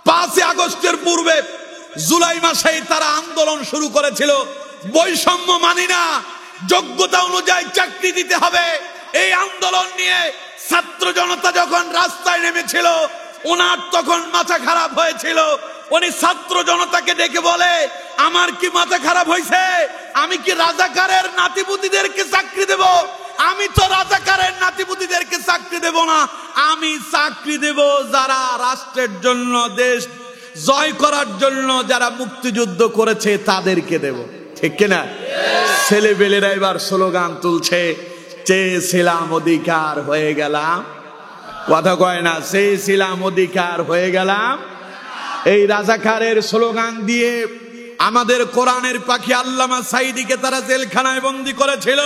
5 আগস্টের পূর্বে জুলাই মাসে তারা আন্দোলন শুরু করেছিল, বৈষম্য মানি না, যোগ্যতা অনুযায়ী চাকরি দিতে হবে। এই আন্দোলন নিয়ে ছাত্র জনতা যখন রাস্তায় নেমেছিল, ওনার তখন মাথা খারাপ হয়েছিল। উনি ছাত্র জনতাকে ডেকে বলে, আমার কি মাথা খারাপ হয়েছে? আমি কি রাজাকারের নাতিপুতিদেরকে চাকরি দেব? আমি তো রাজাকারের নাতিপুতিদেরকে চাকরি দেব না, আমি চাকরি দেব যারা রাষ্ট্রের জন্য, দেশ জয় করার জন্য যারা মুক্তিযুদ্ধ করেছে তাদেরকে দেব। ঠিক কিনা? ছেলেবেলেরা এবার স্লোগান তুলছে, চেয়েছিলাম অধিকার হয়ে গেলাম। কথা কয় না, চেয়েছিলাম অধিকার হয়ে গেলাম। এই রাজাকারের স্লোগান দিয়ে আমাদের কোরআনের পাখি আল্লামা সাঈদীকে তারা জেলখানায় বন্দী করেছিল।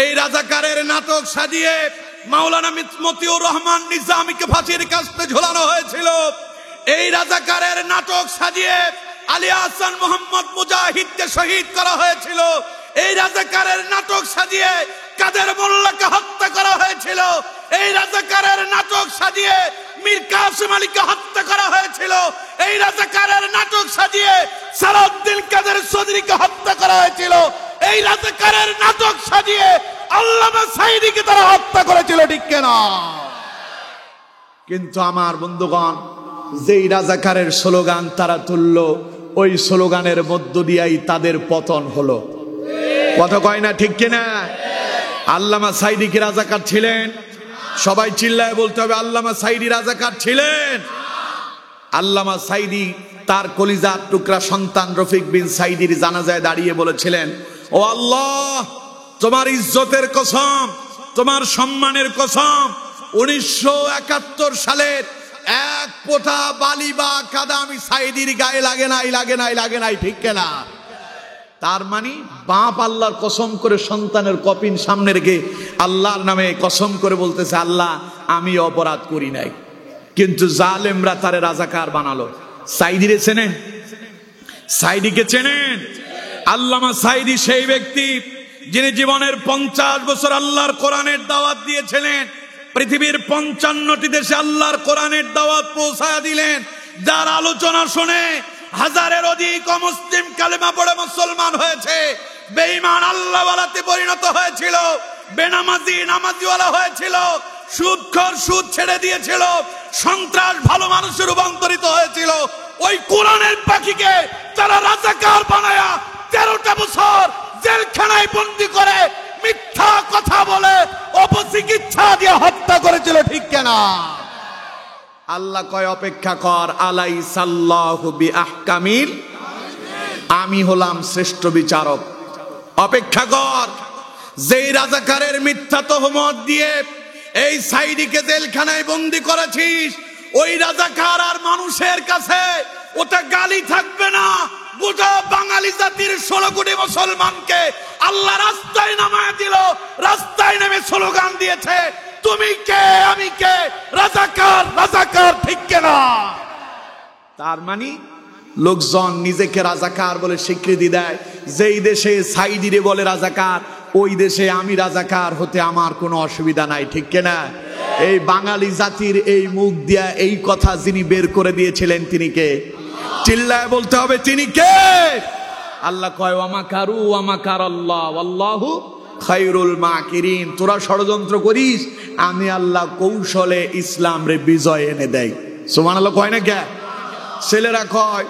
এই রাজাকারের নাটক সাজিয়ে মাওলানা মতিউর রহমান নিজামীকে ফাঁসির কাস্তে ঝোলানো হয়েছিল। এই রাজাকারের নাটক সাজিয়ে আলী আহসান মোহাম্মদ মুজাহিদকে শহীদ করা হয়েছিল। এই রাজাকারের নাটক সাজিয়ে কাদের মোল্লাকে হত্যা করা হয়েছিল। এই রাজাকারের নাটক সাজিয়ে মীর কাসেম আলীকে হত্যা করা হয়েছিল। এই রাজাকারের নাটক সাজিয়ে সালাউদ্দিন কাদের চৌধুরীকে হত্যা করা হয়েছিল। এই রাজাকারের নাটক সাজিয়ে আল্লামা সাঈদীকে তারা হত্যা করেছিল। ঠিক কিনা? কিন্তু আমার বন্ধুগণ, যেই রাজাকারের স্লোগান তারা তুলল, ওই স্লোগানের মধ্য দিয়েই তাদের পতন হলো। কথা কয় না? ঠিক কিনা? আল্লামা সাঈদী কি রাজাকার ছিলেন? সবাই চিল্লায় বলতে হবে, আল্লামা সাঈদী রাজাকার ছিলেন? আল্লামা সাঈদী তার কলিজার টুকরা সন্তান রফিক বিন সাঈদীর জানাজায় দাঁড়িয়ে বলেছিলেন, ও আল্লাহ, তোমার ইজ্জতের কসম, তোমার সম্মানের কসম, 1971 সালের এক ফোঁটা বালি বা কাদা আমি সাঈদীর গায়ে লাগে নাই, লাগে নাই, লাগে নাই। ঠিক কিনা? তার মানে বাপ আল্লাহর কসম করে সন্তানের কপিন সামনে রেখে আল্লাহর নামে কসম করে বলতেছে, আল্লাহ আমি অপরাধ করি নাই। কিন্তু জালেমরা তারে রাজাকার বানালো। সাঈদীরে চেনেন? সাঈদীকে চেনেন? আল্লামা সাঈদী সেই ব্যক্তি যিনি জীবনের 50 বছর আল্লাহর কোরআনের দাওয়াত দিয়েছিলেন। পৃথিবীর 55টি দেশে আল্লাহর কোরআনের দাওয়াত পৌঁছায় দিলেন। যার আলোচনা শুনে হাজারের অধিক অমুসলিম কালেমা পড়ে মুসলমান হয়েছে। বেঈমান আল্লাহওয়ালাতে পরিণত হয়েছিল, বেনামাজি নামাজিওয়ালা হয়েছিল, সুদখোর সুদ ছেড়ে দিয়েছিল, সন্ত্রাস ভালো মানুষে রূপান্তরিত হয়েছিল। ওই কোরআনের পাখিকে তারা রাজাকার বানায়া 13টা বছর জেলখানায় বন্দী করে মিথ্যা কথা বলে অপচিকিৎসা দিয়ে হত্যা করেছিল। ঠিক কিনা? আল্লাহ কয়, অপেক্ষা কর, আলাইসাল্লাহু বিআহকামিল, আমি হলাম শ্রেষ্ঠ বিচারক। অপেক্ষা কর। যেই রাজাকারের মিথ্যা তহমত দিয়ে এই সাঈদীকে জেলখানায় বন্দী করেছিস, ওই রাজাকার আর মানুষের কাছে ওটা গালি থাকবে না। গোটা বাঙালি জাতির 16 কোটি মুসলমানকে আল্লাহ রাস্তায় নামায় দিল। রাস্তায় নেমে স্লোগান দিয়েছে, তুমি কে, আমি কে, রাজাকার, রাজাকার। ঠিক কিনা? তার মানে লোকজন নিজেকে রাজাকার বলে স্বীকৃতি দেয়। যেই দেশে সাঈদীরে বলে রাজাকার, ওই দেশে আমি রাজাকার হতে আমার কোনো অসুবিধা নাই। ঠিক কিনা? এই বাঙালি জাতির এই মুখ দিয়া এই কথা যিনি বের করে দিয়েছিলেন তিনি কে? চিল্লায় বলতে হবে তিনি কে? আল্লাহ কয় ওয়ামাকারু ওয়ামাকারাল্লাহ ওয়াল্লাহু খায়রুল মাকিরিন। তোরা ষড়যন্ত্র করিস, আমি আল্লাহ কৌশলে ইসলাম রে বিজয় এনে দেয়। সুবহানাল্লাহ কয় না কে? ছেলেরা কয়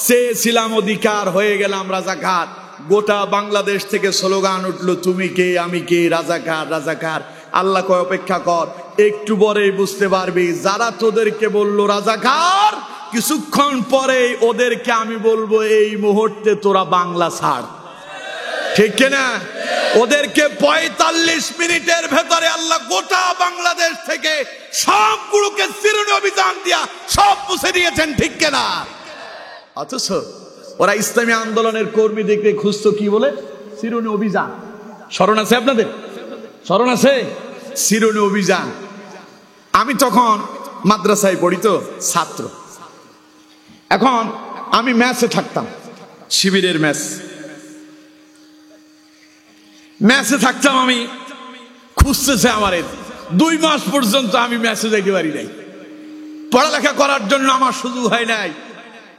চেয়েছিলাম অধিকার, হয়ে গেলাম রাজাকার। গোটা বাংলাদেশ থেকে স্লোগান উঠলো তুমি কে আমি কে, রাজাকার রাজাকার। আল্লাহ কয় অপেক্ষা কর, একটু পরেই বুঝতে পারবি যারা তোদেরকে বললো রাজাকার, কিছুক্ষণ পরে ওদেরকে আমি বলবো এই মুহূর্তে তোরা বাংলা ছাড়। ঠিক কিনা? ওদেরকে 45 মিনিটের ভেতরে আল্লাহ গোটা বাংলাদেশ থেকে সবগুলোকে চিরুনি অভিযান দিয়া সব মুছে দিয়েছেন। ঠিক কিনা? অথচ ওরা ইসলামী আন্দোলনের কর্মীদেরকে খুঁজতো কি বলে? চিরুনি অভিযান। স্মরণ আছে আপনাদের? স্মরণ আছে? চিরুনি অভিযান। আমি তখন মাদ্রাসায় পড়ি তো, ছাত্র। এখন আমি ম্যাচে থাকতাম, শিবিরের ম্যাচে থাকতাম। আমি খুঁজতেছে আমার 2 মাস পর্যন্ত আমি ম্যাচে যাইতে পারি নাই। পড়ালেখা করার জন্য আমার সুযোগ হয় নাই,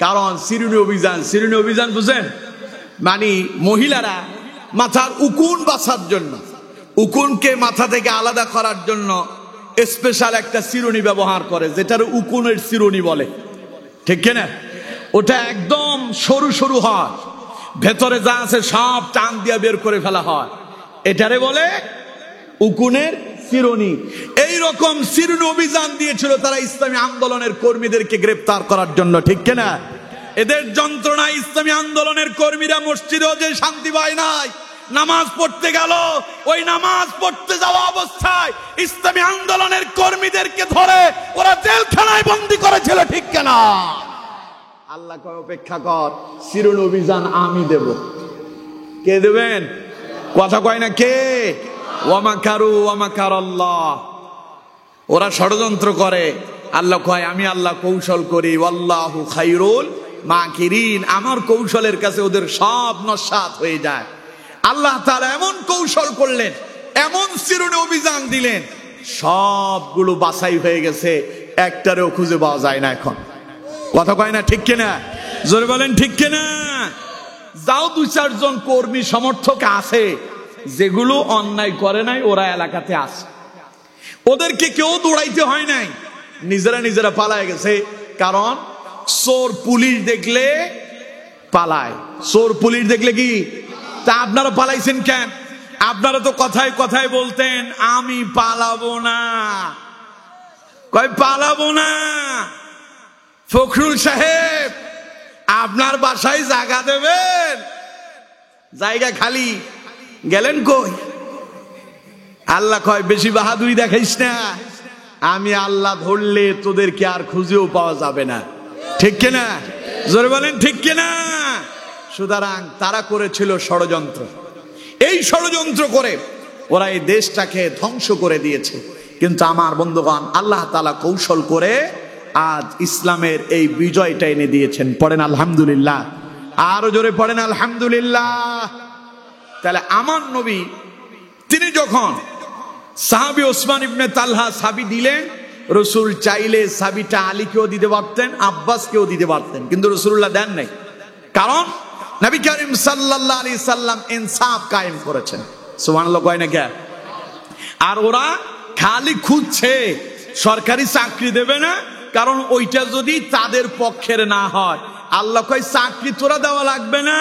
কারণ চিরুনি অভিযান। চিরুনি অভিযান বুঝেন? মানে মহিলারা মাথার উকুন বাছার জন্য, উকুনকে মাথা থেকে আলাদা করার জন্য স্পেশাল একটা চিরুনি ব্যবহার করে, যেটার উকুনের চিরুনি বলে। ঠিক কিনা? ওটা একদম সরু সরু হয়, ভেতরে যা আছে সব টান দিয়ে বের করে ফেলা হয়, এটারে বলে উকুনের চিরুনি। এইরকম চিরুনি অভিযান দিয়েছিল তারা ইসলামী আন্দোলনের কর্মীদেরকে গ্রেফতার করার জন্য। ঠিক কিনা? এদের যন্ত্রণা ইসলামী আন্দোলনের কর্মীরা মসজিদেও যে শান্তি পায় নাই, নামাজ পড়তে গেল, ওই নামাজ পড়তে যাওয়া অবস্থায় ইসলামী আন্দোলনের কর্মীদেরকে ধরে ওরা জেলখানায় বন্দী করেছিল। ঠিক কিনা? আল্লাহ কয় অপেক্ষা কর, চিরুনি অভিযান আমি দেব। কে দেবেন? কথা কয় না কে? ওয়ামাকারু ওয়ামাকারাল্লাহ। ওরা ষড়যন্ত্র করে, আল্লাহ কয় আমি আল্লাহ কৌশল করি। ওয়াল্লাহু খায়রুল মাকিরিন। আমার কৌশলের কাছে ওদের সব নস্যাৎ হয়ে যায়। আল্লাহ তাআলা এমন কৌশল করলেন, এমন চিরুনি অভিযান দিলেন, সবগুলো বাছাই হয়ে গেছে, একটারেও খুঁজে পাওয়া যায় না এখন। কথা কয় না ঠিক কিনা? জোরে বলেন ঠিক কিনা? যাও 2-4 জন কর্মী সমর্থক আছে যেগুলো অন্যায় করে নাই, ওরা এলাকাতে আছে, ওদেরকে কেউ দৌড়াইতে হয় নাই, নিজেরা নিজেরা পালায় গেছে। কারণ চোর পুলিশ দেখলে পালায়। চোর পুলিশ দেখলে কি? তা আপনারা পালাইছেন কেন? আপনারা তো কথায় কথায় বলতেন আমি পালাবো না। কয় পালাবো না? ফখরুল সাহেব আপনার বাসায় জায়গা দেবেন? জায়গা খালি, গেলেন কই? আল্লাহ কয় বেশি বাহাদুরি দেখাইস না, আমি আল্লাহ ধরলে তোদেরকে আর খুঁজেও পাওয়া যাবে না। ঠিক কিনা? জোরে বলেন ঠিক কিনা? সুতরাং তারা করেছিল ষড়যন্ত্র। এই ষড়যন্ত্র করে ওরা এই দেশটাকে ধ্বংস করে দিয়েছে। কিন্তু আমার বন্ধুগণ, আল্লাহ তাআলা কৌশল করে আজ ইসলামের এই বিজয়টা এনে দিয়েছেন। পড়েন আলহামদুলিল্লাহ। আরো জোরে পড়েন আলহামদুলিল্লাহ। তাহলে আমার নবী তিনি যখন সাহাবী ওসমান ইবনে তালহা সাবি দিলেন, রসুল চাইলে সাবিটা আলীকেও দিতে পারতেন, আব্বাসকেও দিতে পারতেন, কিন্তু রসুল্লাহ দেন নাই। কারণ নবী করিম সাল্লাল্লাহু আলাইহি সাল্লাম ইনসাফ কায়েম করেছেন। সুবহানাল্লাহ কয় না কে? আর ওরা খালি খুঁজছে, সরকারি চাকরি দেবে না, কারণ ওইটা যদি তাদের পক্ষের না হয়। আল্লাহ কয় চাকরি তোরা দেওয়া লাগবে না।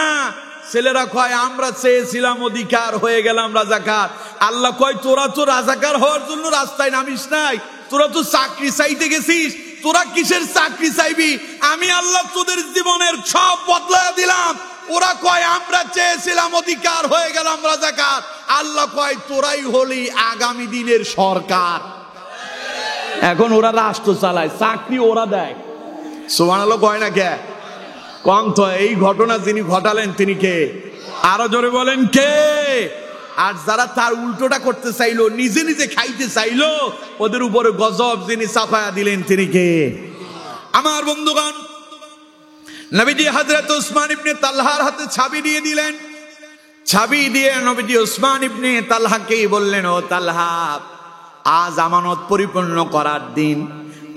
ছেলেরা কয় আমরা চেয়েছিলাম অধিকার, হয়ে গেলাম রাজাকার। আল্লাহ কয় তোরা তো রাজাকার হওয়ার জন্য রাস্তায় নামিস নাই, তোরা তো চাকরি চাইতে গেছিস। তোরা কিসের চাকরি চাইবি? আমি আল্লাহ তোদের জীবনের সব বদলায় দিলাম। ওরা কয় আমরা চেয়েছিলাম অধিকার, হয়ে গেলাম রাজাকার। আল্লাহ কয় তোরাই হলি আগামী দিনের সরকার। এখন ওরা রাষ্ট্র চালায়, চাকরি ওরা দেয়। সুবহানাল্লাহ কয় না কে? কম তো। এই ঘটনা যিনি ঘটালেন তিনি কে? আরো জোরে বলেন কে? আর যারা তার উল্টোটা করতে চাইলো, নিজে নিজে খাইতে চাইলো, ওদের উপরে গজব যিনি চাপায়া দিলেন তিনি কে? আমার বন্ধুগণ, নবীজি হযরত উসমান ইবনে তালহার হাতে চাবি দিয়ে দিলেন। চাবি দিয়ে নবীজি উসমান ইবনে তালহাকে বললেন, ও তালহা, আজ আমানত পরিপূর্ণ করার দিন,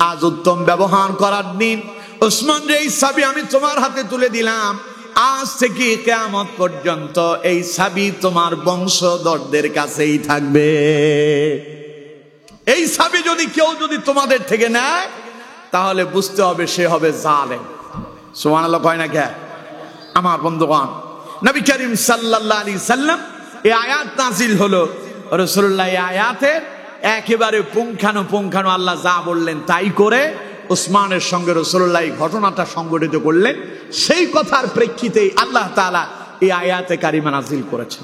আজ উত্তম ব্যবহার করার দিন। ওসমান রে, এই চাবি আমি তোমার হাতে তুলে দিলাম, আজ থেকে কিয়ামত পর্যন্ত এই চাবি তোমার বংশধরদের কাছেই থাকবে। এই চাবি যদি কেউ তোমাদের থেকে নেয় তাহলে বুঝতে হবে সে হবে জালেম। সুবহানাল্লাহ কয় না কে? আমার বন্ধুগণ, নবী করিম সাল্লাল্লাহু আলাইহি সাল্লাম এই আয়াত নাযিল হলো, রাসূলুল্লাহ এই আয়াতের একেবারে পুঙ্খানুপুঙ্খানু আল্লাহ যা বললেন তাই করে ওসমানের সঙ্গে রাসূলুল্লাহ এই ঘটনাটা সংঘটিত করলেন। সেই কথার প্রেক্ষিতেই আল্লাহ তাআলা এই আয়াতে কারিমা নাযিল করেছেন।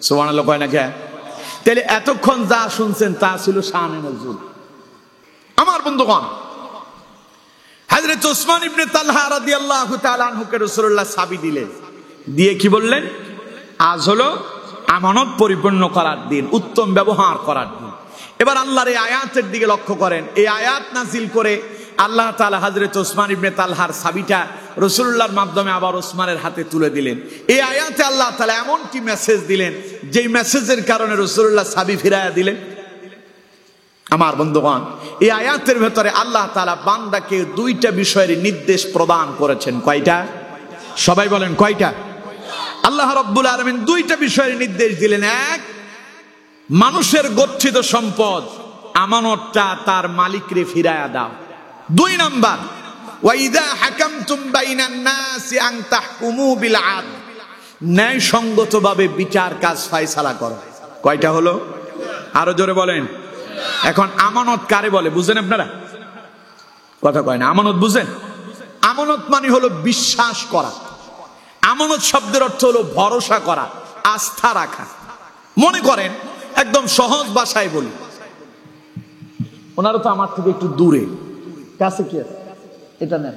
সুবহানাল্লাহ কয় না কে? তাহলে এতক্ষণ যা শুনছেন তা ছিল শানে নজুল। আমার বন্ধুগণ, হযরত ওসমান ইবনে তালহা রাদিয়াল্লাহু তাআলা আনহুকে রাসূলুল্লাহ চাবি দিলেন, দিয়ে কি বললেন? আজ হলো আমানত পরিপূর্ণ করার দিন, উত্তম ব্যবহার করার দিন। এবার আল্লাহর এই আয়াতের দিকে লক্ষ্য করেন। এই আয়াত নাযিল করে আল্লাহ তাআলা হযরত ওসমান ইবনে তালহার চাবিটা রাসূলুল্লাহর মাধ্যমে আবার ওসমানের হাতে তুলে দিলেন। এই আয়াতে আল্লাহ তাআলা এমন কি মেসেজ দিলেন, যেই মেসেজের কারণে রাসূলুল্লাহ চাবি ফিরাইয়া দিলেন? আমার বন্ধুগণ, এই আয়াতের ভেতরে আল্লাহ তাআলা বান্দাকে দুইটা বিষয়ের নির্দেশ প্রদান করেছেন। কয়টা? সবাই বলেন কয়টা? আল্লাহ রাব্বুল আলামিন দুইটা বিষয়ের নির্দেশ দিলেন। এক, মানুষের গচ্ছিত সম্পদ আমানতটা তার মালিকরে ফিরায়া দাও। দুই নাম্বার, ওয়াইদা হাকামতুম বাইনান নাসি আন তাহকুমু বিল আদল, ন্যায়সঙ্গতভাবে বিচার কাজ ফয়সালা করো। কয়টা হলো? আরো জোরে বলেন। এখন আমানত কারে বলে বুঝেন আপনারা? কথা কয় না। আমানত বুঝেন? আমানত মানে হলো বিশ্বাস করা। আমানত শব্দের অর্থ হলো ভরসা করা, আস্থা রাখা। মনে করেন, একদম সহজ ভাষায় বলি, ওনারা তো আমার থেকে একটু দূরে, কাছে কি আছে? এটা নেন,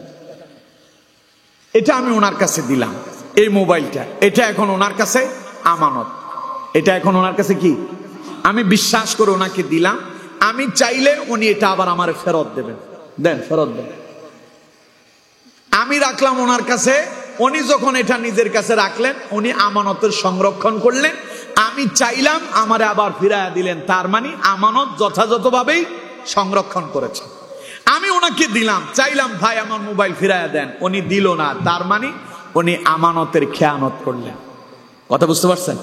এটা আমি ওনার কাছে দিলাম, এই মোবাইলটা, এটা এখন ওনার কাছে আমানত। এটা এখন ওনার কাছে কি? আমি বিশ্বাস করে ওনাকে দিলাম, আমি চাইলে উনি এটা আবার আমার ফেরত দেবেন। দেন, ফেরত দেন। আমি রাখলাম ওনার কাছে, উনি যখন এটা নিজের কাছে রাখলেন, উনি আমানতের সংরক্ষণ করলেন, আমি চাইলাম আমারে আবার ফিরাইয়া দিলেন। তার মানে আমানত যথাযথভাবেই সংরক্ষণ করেছে। আমি ওনাকে দিলাম, চাইলাম ভাই আমার মোবাইল ফিরাইয়া দেন, উনি দিল না, তার মানে উনি আমানতের খেয়ানত করলেন। কথা বুঝতে পারছেন?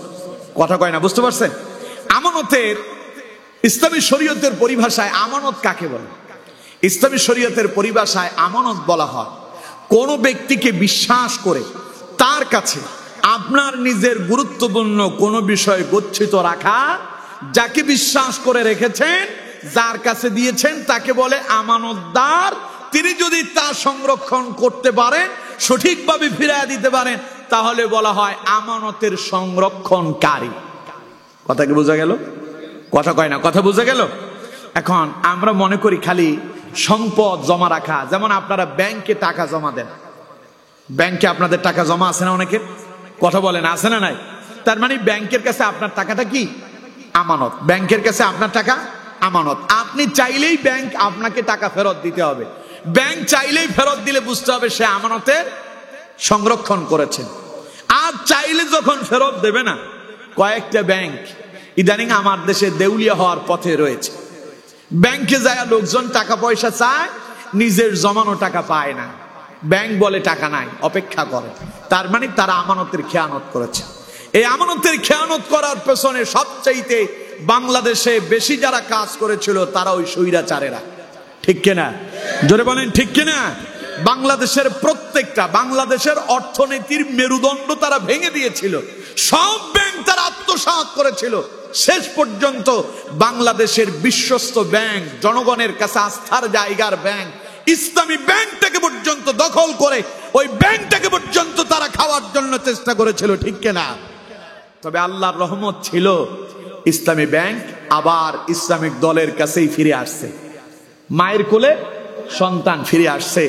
কথা কয় না, বুঝতে পারছেন? আমানতের ইসলামী শরীয়তের পরিভাষায় আমানত কাকে বলে? ইসলামী শরীয়তের পরিভাষায় আমানত বলা হয় কোন ব্যক্তিকে বিশ্বাস করে তার কাছে আপনার নিজের গুরুত্বপূর্ণ কোন বিষয় গচ্ছিত রাখা। যাকে বিশ্বাস করে রেখেছেন, যার কাছে দিয়েছেন, তাকে বলে আমানতদার। তিনি যদি তা সংরক্ষণ করতে পারেন, সঠিকভাবে ফিরিয়ে দিতে পারেন, তাহলে বলা হয় আমানতের সংরক্ষণকারী। কথা কি বোঝা গেল? কথা কয় না, কথা বোঝা গেল? এখন আমরা মনে করি খালি সম্পদ জমা রাখা, যেমন আপনারা ব্যাংকে টাকা জমা দেন, ব্যাংকে আপনাদের টাকা জমা আছে না অনেকের? কথা বলেন, আছে না নাই? তার মানে ব্যাংকের কাছে আপনার টাকাটা কি? আমানত। ব্যাংকের কাছে আপনার টাকা আমানত। আপনি চাইলেই ব্যাংক আপনাকে টাকা ফেরত দিতে হবে। ব্যাংক চাইলেই ফেরত দিলে বুঝতে হবে সে আমানতের সংরক্ষণ করেছেন। আর চাইলে যখন ফেরত দেবে না, কয়েকটা ব্যাংক ইদানিং আমার দেশে দেউলিয়া হওয়ার পথে রয়েছে। ব্যাংকে যায় লোকজন টাকা পয়সা চায়, নিজের জমানো টাকা পায় না। ব্যাংক বলে টাকা নাই, অপেক্ষা করে। তার মানে তারা আমানতের খেয়ানত করেছে। এই আমানতের খেয়ানত করার পেছনে সবচাইতে বাংলাদেশে বেশি যারা কাজ করেছিল তারা ওই স্বৈরাচারেরা। ঠিক কিনা? জোরে বলেন ঠিক কিনা? বাংলাদেশের প্রত্যেকটা, বাংলাদেশের অর্থনীতির মেরুদণ্ড তারা ভেঙে দিয়েছিল। সব ব্যাংক তারা আত্মসাৎ করেছিল। শেষ পর্যন্ত বাংলাদেশের বিশ্বস্ত ব্যাংক, জনগণের কাছে আস্থার জায়গার ব্যাংক, ইসলামী ব্যাংকটাকে পর্যন্ত দখল করে ওই ব্যাংকটাকে পর্যন্ত তারা খাওয়ার জন্য চেষ্টা করেছিল। ঠিক কিনা? তবে আল্লাহর রহমত ছিল, ইসলামী ব্যাংক আবার ইসলামিক দলের কাছেই ফিরে আসছে। মায়ের কোলে সন্তান ফিরে আসছে।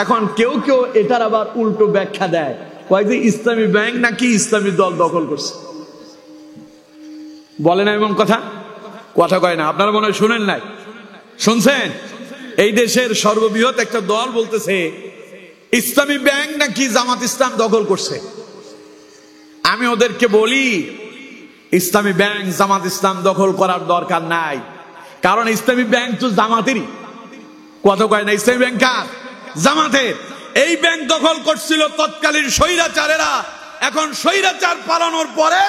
এখন কেউ কেউ এটার আবার উল্টো ব্যাখ্যা দেয়, কয় যে ইসলামী ব্যাংক নাকি ইসলামী দল দখল করছে। বলে না এমন কথা? কথা কয় না। আপনারা মনে হয় শুনেন নাই, শুনছেন? এই দেশের সর্ববৃহৎ একটা দল বলতেছে ইসলামী ব্যাংক নাকি জামাত ইসলাম দখল করছে। আমি ওদেরকে বলি, ইসলামী ব্যাংক জামাত ইসলাম দখল করার দরকার নাই। কারণ ইসলামী ব্যাংক তো জামাতেরই, কত কয় না ইসলামী ব্যাংক কার? জামাতের। এই ব্যাংক দখল করছিল তৎকালীন স্বৈরাচারেরা। এখন স্বৈরাচার পালানোর পরে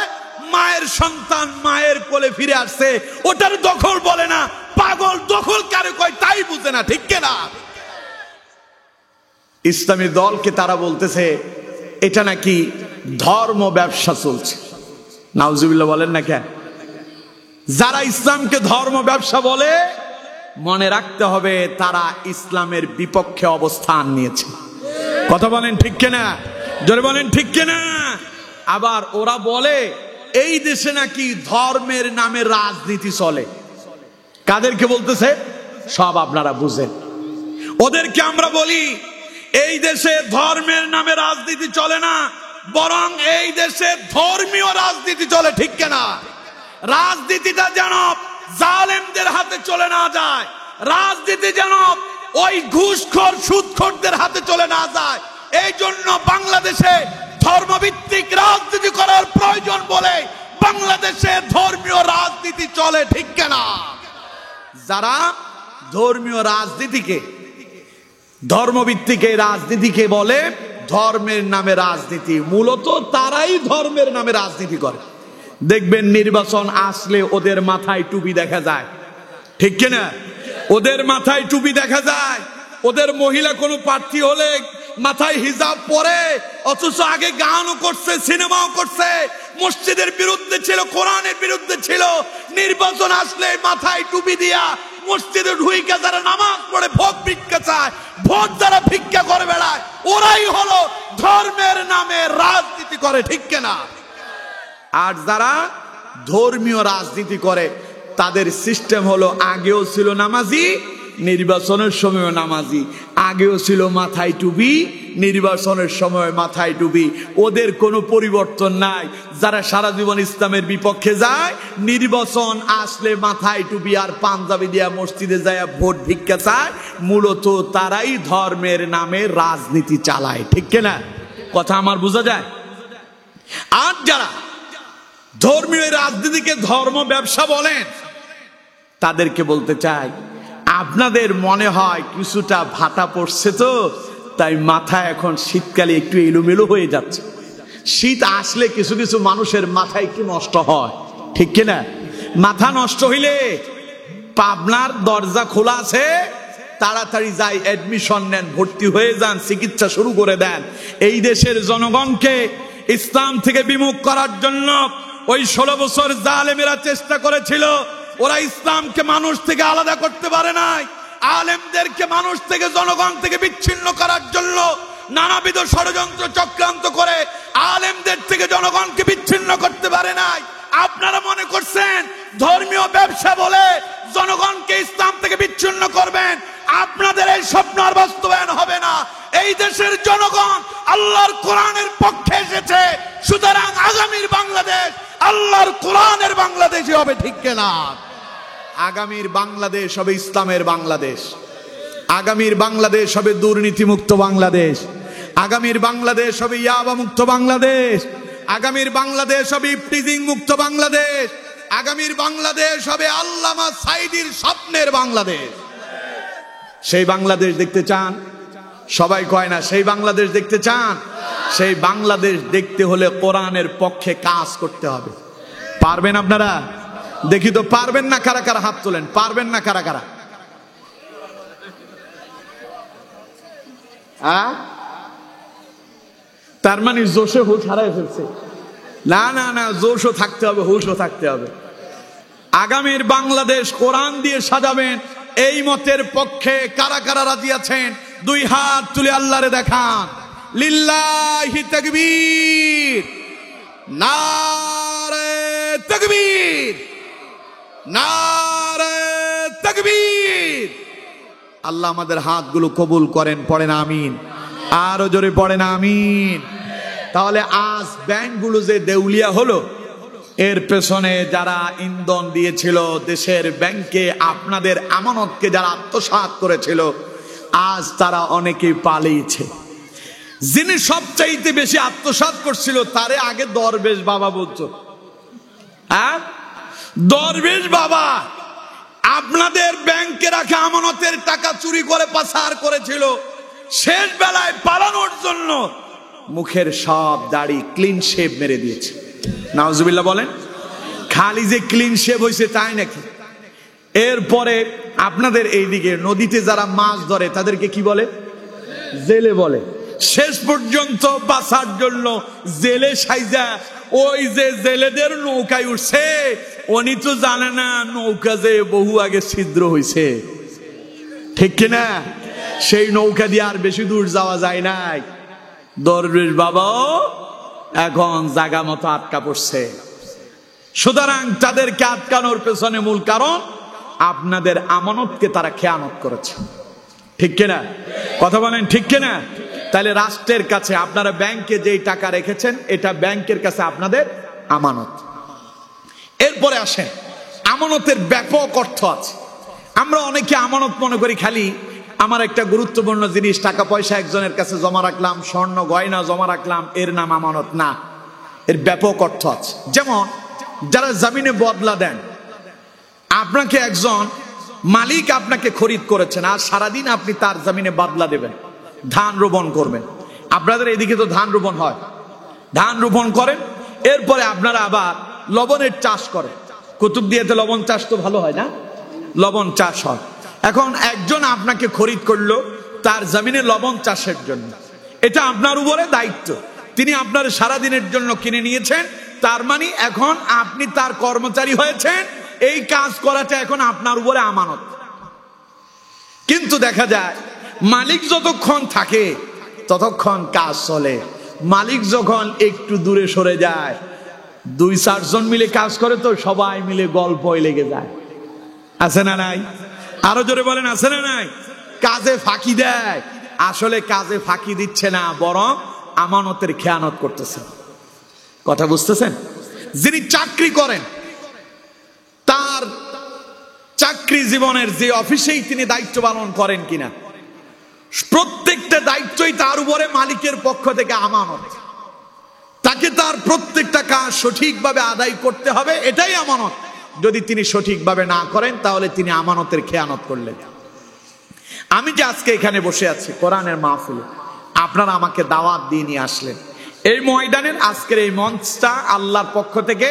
মায়ের সন্তান মায়ের কোলে ফিরে আসছে, ওটার দখল বলে না, পাগল দখল কারে কয় তাই বুঝে না, ঠিক কিনা? ইসলামী দলকে তারা বলতেছে এটা নাকি ধর্ম ব্যবসা চলছে। নাউজুবিল্লাহ বলেন না কেন? যারা ইসলামকে ধর্ম ব্যবসা বলে, মনে রাখতে হবে তারা ইসলামের বিপক্ষে অবস্থান নিয়েছে। কথা বলেন ঠিক কিনা? জোরে বলেন ঠিক কিনা? আবার ওরা বলে এই দেশে নাকি ধর্মের নামে রাজনীতি চলে। কাদেরকে বলতেছে? সব আপনারা বুঝেন। ওদেরকে আমরা বলি এই দেশে ধর্মের নামে রাজনীতি চলে না, বরং এই দেশে ধর্মীয় রাজনীতি চলে, ঠিক কিনা? রাজনীতিটা যেন জালেমদের হাতে চলে না যায়, রাজনীতি যেন ওই ঘুষখোর সুদখোরদের হাতে চলে না যায়। এই জন্য বাংলাদেশে ধর্মভিত্তিক রাজনীতি করার প্রয়োজন বলে বাংলাদেশে ধর্মীয় রাজনীতি চলে, ঠিক কিনা? যারা ধর্মীয় রাজনীতিকে, ধর্মভিত্তিক এই রাজনীতিকে বলে ধর্মের নামে রাজনীতি, মূলত তারাই ধর্মের নামে রাজনীতি করে। দেখবেন নির্বাচন আসলে ওদের মাথায় টুপি দেখা যায়, ঠিক কিনা? ওদের মাথায় টুপি দেখা যায়। ওদের মহিলা কোনো প্রার্থী হলে মাথায় হিজাব পরে, অথচ আগে গানও করছে, সিনেমাও করছে, মসজিদের বিরুদ্ধে ছিল, কোরআনের বিরুদ্ধে ছিল। নির্বাচন আসলে মাথায় টুপি দিয়া মসজিদে ঢুইকা যারা নামাজ পড়ে ভোট ভিক্ষা চায়, ভোট যারা ভিক্ষা করে বেড়ায়, ওরাই হলো ধর্মের নামে রাজনীতি করে, ঠিক কিনা? আর যারা ধর্মীয় রাজনীতি করে তাদের সিস্টেম হলো আগেও ছিল নামাজি, নির্বাচনের সময়ও নামাজি, আগেও ছিল মাথায় টুপি, নির্বাচনের সময় মাথায় টুপি। ওদের কোনো পরিবর্তন নাই। যারা সারা জীবন ইসলামের বিপক্ষে যায়, নির্বাচন আসলে মাথায় টুপি আর পাঞ্জাবি দিয়া মসজিদে যায় ভোট ভিক্ষা চায়, মূলত তারাই ধর্মের নামে রাজনীতি চালায়, ঠিক কিনা? কথা আমার বোঝা যায়? আর যারা ধর্মীয় রাজনীতিকে ধর্ম ব্যবসা বলেন, তাদেরকে বলতে চাই আপনাদের মনে হয় কিছুটা ভাটা পড়ছে, তো তাই মাথা এখন শীতকালে একটু এলোমেলো হয়ে যাচ্ছে। শীত আসলে কিছু কিছু মানুষের মাথা একটু নষ্ট হয়, ঠিক কিনা? মাথা নষ্ট হইলে পাবনার দরজা খোলা আছে, তাড়াতাড়ি যাই অ্যাডমিশন নেন, ভর্তি হয়ে যান, চিকিৎসা শুরু করে দেন। এই দেশের জনগণকে ইসলাম থেকে বিমুখ করার জন্য ওই 16 বছর জালেমেরা চেষ্টা করেছিল। ওরা ইসলামকে মানুষ থেকে আলাদা করতে পারে নাই। আলেমদেরকে মানুষ থেকে, জনগণ থেকে বিচ্ছিন্ন করার জন্য নানাবিধ ষড়যন্ত্র চক্রান্ত করে আলেমদের থেকে জনগণকে বিচ্ছিন্ন করতে পারে নাই। আপনারা মনে করছেন ধর্মীয় ব্যবসা বলে জনগণকে ইসলাম থেকে বিচ্ছিন্ন করবেন? আপনাদের এই স্বপ্ন আর বাস্তবায়ন হবে না। এই দেশের জনগণ আল্লাহর কোরআনের পক্ষে এসেছে, সুতরাং আগামীর বাংলাদেশ আল্লাহর কোরআনের বাংলাদেশই হবে, ঠিক কিনা? আগামীর বাংলাদেশ হবে ইসলামের বাংলাদেশ। আগামীর বাংলাদেশ হবে দুর্নীতিমুক্ত বাংলাদেশ। আগামীর বাংলাদেশ হবে ইয়াবা মুক্ত বাংলাদেশ। আগামীর বাংলাদেশ হবে ইফটিজিং মুক্ত বাংলাদেশ। আগামীর বাংলাদেশ হবে আল্লামা সাঈদীর স্বপ্নের বাংলাদেশ। সেই বাংলাদেশ দেখতে চান? সবাই কয় না সেই বাংলাদেশ দেখতে চান? সেই বাংলাদেশ দেখতে হলে কোরআনের পক্ষে কাজ করতে হবে। পারবেন আপনারা? দেখি তো পারবেন না কারা কারা হাত তোলেন। পারবেন না কারা কারা? তার মানে জোশে হুশ হারায় ফেলছে। না না না, জোশও থাকতে হবে, হুশও থাকতে হবে। আগামীর বাংলাদেশ কোরআন দিয়ে সাজাবেন, এই মতের পক্ষে কারা কারা রাজি আছেন? দুই হাত তুলে আল্লাহরে দেখান। লিল্লাহি তাকবীর, নারে তাকবীর, নারে তাকবীর। আল্লাহ আমাদের হাতগুলো কবুল করেন, পড়েন আমিন। আরো জোরে পড়েন আমিন। তাহলে আজ ব্যাংকগুলো যে দেউলিয়া হলো, এর পেছনে যারা ইন্ধন দিয়েছিল, দেশের ব্যাংকে আপনাদের আমানতকে যারা আত্মসাৎ করেছিল, আজ তারা অনেকেই পালিয়েছে। যিনি সবচাইতে বেশি আত্মসাৎ করছিল তারে আগে দরবেশ বাবা বলতো। দরবেশ বাবা আপনাদের ব্যাংকে রাখা আমানতের টাকা চুরি করে পাচার করেছিল, শেষ বেলায় পালানোর জন্য মুখের সব দাড়ি ক্লিন শেভ মেরে দিয়েছে। নাউজুবিল্লাহ বলেন। খালি যে ক্লিন শেভ হয়েছে তাই নাকি? এরপরে আপনাদের এইদিকে নদীতে যারা মাছ ধরে তাদেরকে কি বলে? জেলে বলে। শেষ পর্যন্ত বাঁচার জন্য জেলে সাইজা ওই যে জেলেদের নৌকায় উঠছে, উনি তো জানে না নৌকা যে বহু আগে ছিদ্র হয়েছে, ঠিক কিনা? সেই নৌকা দিয়ে আর বেশি দূর যাওয়া যায় নাই। দরবেশ বাবাও এখন জায়গা মতো আটকা পড়ছে। সুতরাং তাদেরকে আটকানোর পেছনে মূল কারণ আপনাদের আমানতকে তারা খেয়ানত করেছে, ঠিক কিনা? কথা বলেন ঠিক কিনা? তাহলে রাষ্ট্রের কাছে আপনারা ব্যাংকে যেই টাকা রেখেছেন এটা ব্যাংকের কাছে আপনাদের আমানত। এরপরে আসেন, আমানতের ব্যাপক অর্থ আছে। আমরা অনেকে আমানত মনে করি খালি আমার একটা গুরুত্বপূর্ণ জিনিস টাকা পয়সা একজনের কাছে জমা রাখলাম, স্বর্ণ গয়না জমা রাখলাম, এর নাম আমানত না। এর ব্যাপক অর্থ আছে। যেমন যারা জমিনে বদলা দেন, আপনাকে একজন মালিক আপনাকে খরিদ করেছেন, আর সারাদিন আপনি তার জমিনে বদলা দেবেন, ধান রোপণ করবেন। আপনাদের এদিকে তো ধান রোপণ হয়, ধান রোপণ করেন, এরপরে আপনারা আবার লবণের চাষ করেন। কুতুবদিয়াতে লবণ চাষ তো ভালো হয় না, লবণ চাষ হয়। এখন একজন আপনাকে খরিদ করলো তার জমিনে লবণ চাষের জন্য, এটা আপনার উপরে দায়িত্ব। তিনি আপনার সারাদিনের জন্য কিনে নিয়েছেন, তার মানে এখন আপনি তার কর্মচারী হয়েছেন, এই কাজ করাটা এখন আপনার উপরে আমানত। কিন্তু দেখা যায় মালিক যতক্ষণ থাকে ততক্ষণ কাজ চলে, মালিক যখন একটু দূরে সরে যায়, 2-4 জন মিলে কাজ করে তো সবাই মিলে গল্পই লেগে যায়, আছে না নাই? আরো জোরে বলেন, আছে না নাই? কাজে ফাঁকি দেয়। আসলে কাজে ফাঁকি দিচ্ছে না, বরং আমানতের খেয়ানত করতেছে। কথা বুঝতেছেন? যিনি চাকরি করেন, তার চাকরি জীবনের যে অফিসেই তিনি দায়িত্ব পালন করেন কিনা, প্রত্যেকটা দায়িত্বই তার উপরে মালিকের পক্ষ থেকে আমানত। তাকে তার প্রত্যেকটা কাজ সঠিকভাবে আদায় করতে হবে, এটাই আমানত। যদি তিনি সঠিকভাবে না করেন তাহলে তিনি আমানতের খেয়ানত করলেন। আমি যে আজকে এখানে বসে আছি কোরআনের মাহফিলে, আপনারা আমাকে দাওয়াত দিয়ে নিয়ে আসলেন এই ময়দানের, আজকের এই মঞ্চটা আল্লাহর পক্ষ থেকে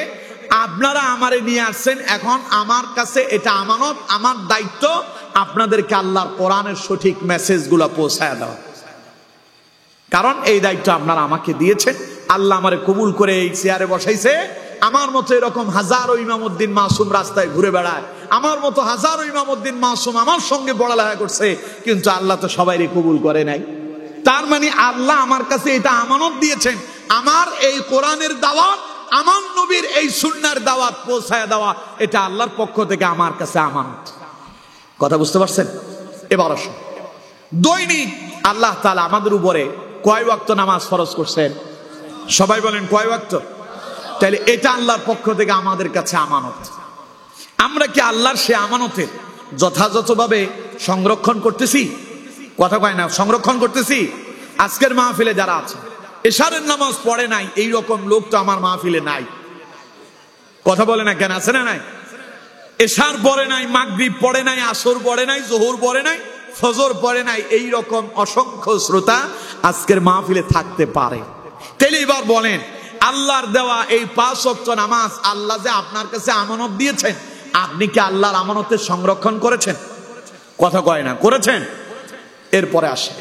আপনারা আমারে নিয়ে আসছেন। এখন আমার কাছে এটা আমানত, আমার দায়িত্ব আপনাদেরকে আল্লাহর কোরআনের সঠিক মেসেজগুলো পৌঁছায় দেওয়া। কারণ এই দায়িত্ব আপনারা আমাকে দিয়েছেন, আল্লাহ আমারে কবুল করে এই চেয়ারে বসাইছে। আমার মতো এরকম হাজারো ইমামউদ্দিন মাসুম রাস্তায় ঘুরে বেড়ায়, আমার মতো হাজারো ইমামউদ্দিন মাসুম আমার সঙ্গে পড়ালেখা করছে, কিন্তু আল্লাহ তো সবাইকে কবুল করে নাই। তার মানে আল্লাহ আমার কাছে এটা আমানত দিয়েছেন, আমার এই কোরআনের দাওয়াত, আমার নবীর এই সুন্নাহর দাওয়াত পৌঁছায় দেওয়া, এটা আল্লাহর পক্ষ থেকে আমার কাছে আমানত। কথা বুঝতে পারছেন? এবার আসুন, দৈনিক আল্লাহ তাআলা আমাদের উপরে কয় ওয়াক্ত নামাজ ফরজ করছেন? সবাই বলেন কয় ওয়াক্ত? তাহলে এটা আল্লাহর পক্ষ থেকে আমাদের কাছে আমানত। আমরা কি আল্লাহর সে আমানতের যথাযথভাবে সংরক্ষণ করতেছি? কথা কয় না, সংরক্ষণ করতেছি? আজকের মাহফিলে যারা আছে এশারের নামাজ পড়ে নাই, এইরকম লোক তো আমার মাহফিলে নাই। কথা বলে না কেন? আছে না নাই? এশার পড়ে নাই, মাগরিব পড়ে নাই, আসর পড়ে নাই, জোহর পড়ে নাই, ফজর পড়ে নাই, এইরকম অসংখ্য শ্রোতা আজকের মাহফিলে থাকতে পারে। তাহলে এবার বলেন, আল্লাহর দেওয়া এই 5 ওয়াক্ত নামাজ আল্লাহ যে আপনার কাছে আমানত দিয়েছেন, আপনি কি আল্লাহর আমানতের সংরক্ষণ করেছেন? কথা কয় না, করেছেন? এরপরে আসে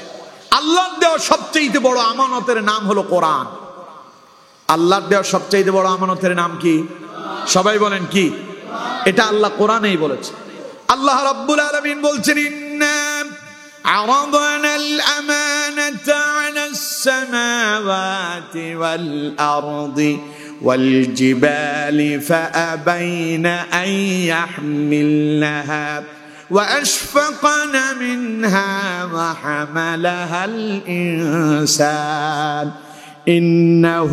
আল্লাহর দেওয়া সবচেয়ে বড় আমানতের নাম হলো কোরআন। আল্লাহর দেওয়া সবচেয়ে বড় আমানতের নাম কি? সবাই বলেন কি? এটা আল্লাহ কোরআনেই বলেছে। আল্লাহ রাব্বুল আলামিন বলছেন, ইন্না عرضنا الأمانة على السماوات والأرض والجبال فأبين أن يحملنها وأشفقن منها وحملها الإنسان إنه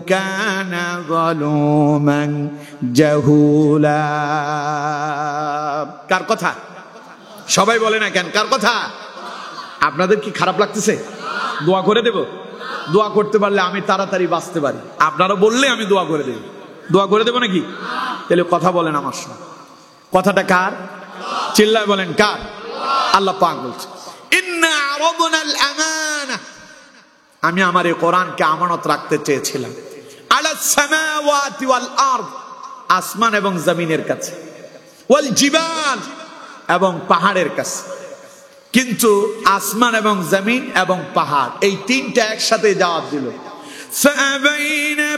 كان ظلوما جهولا। কার কথা? সবাই বলে না কেন? কার কথা? আপনাদের কি খারাপ লাগতেছে? দোয়া করে দেব? দোয়া করতে পারলে আমি তাড়াতাড়ি বাঁচতে পারি, আপনারা বললে আমি দোয়া করে দেব। দোয়া করে দেব নাকি? তাহলে কথা বলেন আমার সঙ্গে। কথাটা কার? চিল্লায় বলেন কার? আল্লাহ পাক বলছে ইন্না আরাদনাল আমানা, আমি আমার এই কোরআনকে আমানত রাখতে চেয়েছিলাম আলাস সামাওয়াতি ওয়াল আরদ, আসমান এবং জমিনের কাছে, ওয়াল জিবাল, এবং পাহাড়ের কাছে। কিন্তু আসমান এবং জমিন এবং পাহাড় এই তিনটা একসাথে জবাব দিল ফাআবাইনা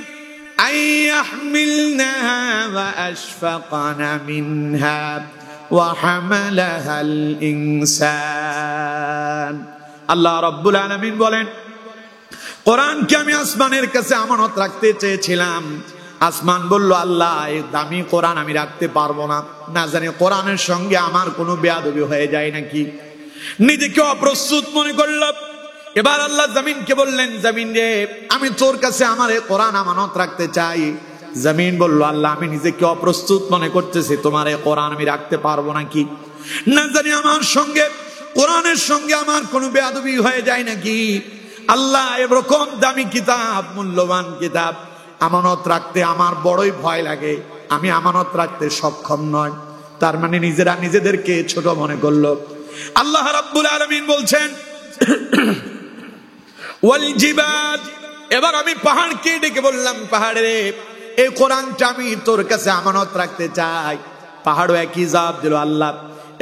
আন ইয়াহমিলনাহা ওয়া আশফাকনা মিনহা ওয়া হামালাহাল ইনসান। আল্লাহ রাব্বুল আলামিন বলেন, কোরআনকে আমি আসমানের কাছে আমানত রাখতে চেয়েছিলাম। আসমান বলল, আল্লাহ এই দামি কোরআন আমি রাখতে পারবো না, না জানি কোরআনের সঙ্গে আমার কোনো বেয়াদবি হয়ে যায় নাকি। নিজেকে অপ্রস্তুত মনে করল। এবার আল্লাহ জমিনকে বললেন, জমিন রে, আমি তোর কাছে আমার এই কোরআন আমানত রাখতে চাই। জমিন বলল, আল্লাহ আমি নিজেকে অপ্রস্তুত মনে করতেছি, তোমার এই কোরআন আমি রাখতে পারবো নাকি, না জানি আমার সঙ্গে কোরআনের সঙ্গে আমার কোনো বেয়াদবি হয়ে যায় নাকি। আল্লাহ এরকম দামি কিতাব, মূল্যবান কিতাব আমানত রাখতে আমার বড়ই ভয় লাগে, আমি আমানত রাখতে সক্ষম নয়। তার মানে নিজেরা নিজেদেরকে ছোট মনে করলো। আল্লাহ রাব্বুল আলামিন বলছেন ওয়াল জিবাল, এবার আমি পাহাড়কে ডেকে বললাম, পাহাড়ে এই কোরআনটা আমি তোর কাছে আমানত রাখতে চাই। পাহাড়ও একই জবাব দিল, আল্লাহ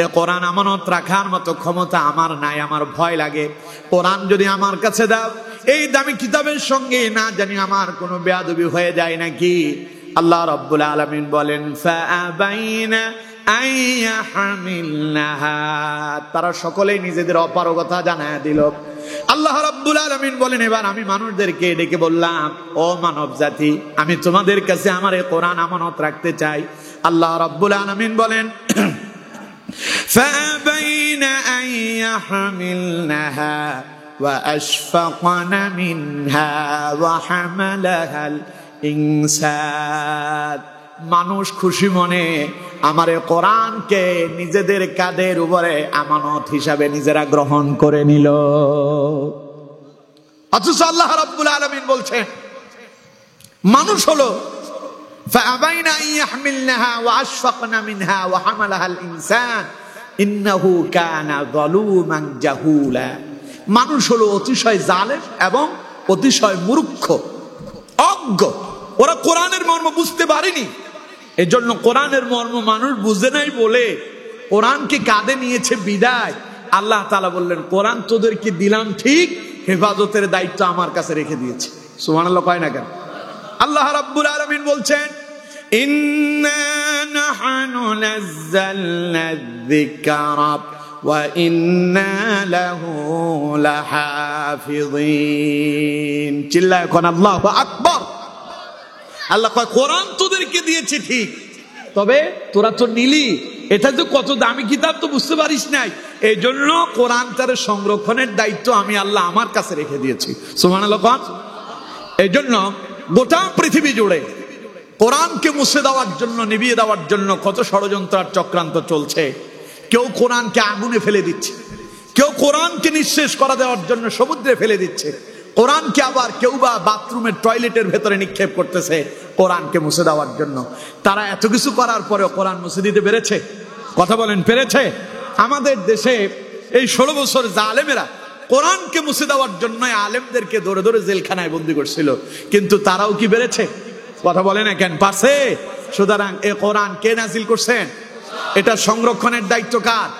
এই কোরআন আমানত রাখার মতো ক্ষমতা আমার নাই, আমার ভয় লাগে। কোরআন যদি আমার কাছে দাও, এই দামি কিতাবের সঙ্গে না জানি আমার কোনো বেয়াদবি হয়ে যায় নাকি। আল্লাহ রাব্বুল আলামিন বলেন ফাআবাইনা আন ইয়াহমিলনাহা, তারা সকলেই নিজেদের অপারগতা জানায় দিল। আল্লাহ রাব্বুল আলামিন বলেন, এবার আমি মানুষদেরকে ডেকে বললাম, ও মানব জাতি, আমি তোমাদের কাছে আমার এই কোরআন আমানত রাখতে চাই। আল্লাহ রাব্বুল আলামিন বলেন فأبين أن يحملنها وأشفقن منها وحملها الإنسان। মানুষ খুশি মনে আমার এই কোরআনকে নিজেদের কাঁধের উপরে আমানত হিসাবে নিজেরা গ্রহণ করে নিল। অথচ আল্লাহ রাব্বুল আলামিন বলছেন মানুষ হলো فأبين أن يحملنها وأشفقن منها وحملها الإنسان إنه كان ظلوما جهولا। মানুষ হলো অতিশয় জালেম এবং অতিশয় মূর্খ, অজ্ঞ। ওরা কোরআনের মর্ম বুঝতে পারেনি, এজন্য কোরআনের মর্ম মানুষ বুঝে নাই বলে কোরআনকে কাঁধে নিয়েছে বিদায়। আল্লাহ তাআলা বললেন, কোরআন তোদেরকে দিলাম ঠিক, হেফাজতের দায়িত্ব আমার কাছে রেখে দিয়েছে। সুবহানাল্লাহ কয় না কেন? আল্লাহ রাব্বুল আলামিন বলছেন ইন্না নাহনু নাযালনা যিকরা ওয়া ইন্না লাহু লাহাফিযিন। চিল্লায় কোন আল্লাহু আকবার। আল্লাহ কয় কোরআন তোদেরকে দিয়েছে ঠিক, তবে তোরা তো নিলি, এটা তো কত দামি কিতাব তো বুঝতে পারিস নাই, এই জন্য কোরআন তার সংরক্ষণের দায়িত্ব আমি আল্লাহ আমার কাছে রেখে দিয়েছি। সুবহানাল্লাহ। এই জন্য গোটা পৃথিবী জুড়ে কোরআনকে মুছে দেওয়ার জন্য, নিভিয়ে দেওয়ার জন্য কত ষড়যন্ত্র আর চক্রান্ত চলছে। কেউ কোরআনকে আগুনে ফেলে দিচ্ছে, কেউ কোরআনকে নিঃশেষ করা দেওয়ার জন্য সমুদ্রে ফেলে দিচ্ছে, কোরআনকে আবার কেউ বা বাথরুমের টয়লেটের ভেতরে নিক্ষেপ করতেছে কোরআনকে মুছে দেওয়ার জন্য। তারা এত কিছু করার পরেও কোরআন মুছে দিতে পেরেছে? কথা বলেন, পেরেছে? আমাদের দেশে এই 16 বছর জালেমেরা কোরআনকে মুছে দেওয়ার জন্য আলেমদেরকে ধরে ধরে জেলখানায় বন্দী করছিল, কিন্তু তারাও কি পেরেছে? কথা বলে না কেন? পারছে? সুতরাং এ কোরআন কে নাজিল করছেন? এটা সংরক্ষণের দায়িত্ব কার?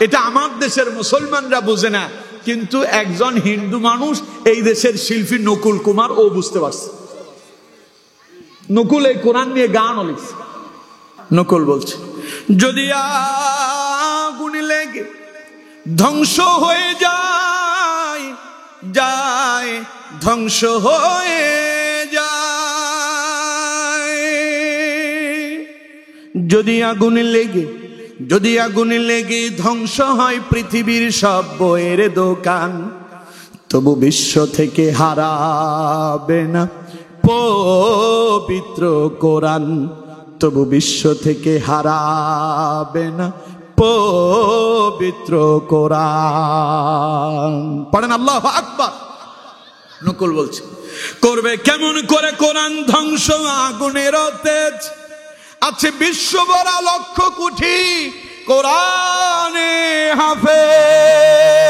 এটা আমার দেশের মুসলমানরা বুঝে না, কিন্তু একজন হিন্দু মানুষ এই দেশের শিল্পী নকুল কুমার ও বুঝতে পারছে। নকুল এই কোরআন নিয়ে গানও লিখছে। নকুল বলছে, যদি আগুনে লেগে ধ্বংস হয়ে যায়, যায় ধ্বংস হয়ে যায়, যদি আগুনে লেগে ধ্বংস হয় পৃথিবীর সব বইয়ের দোকান, তবু বিশ্ব থেকে হারাবে না পবিত্র কোরআন, তবু বিশ্ব থেকে হারাবে না পবিত্র কোরআন। পড়েন আল্লাহু আকবার। নকুল বলছে, করবে কেমন করে কোরআন ধ্বংস? আগুনের তেজ আছে বিশ্ব ভরা লক্ষ কোটি, কোরআনে হাফেজ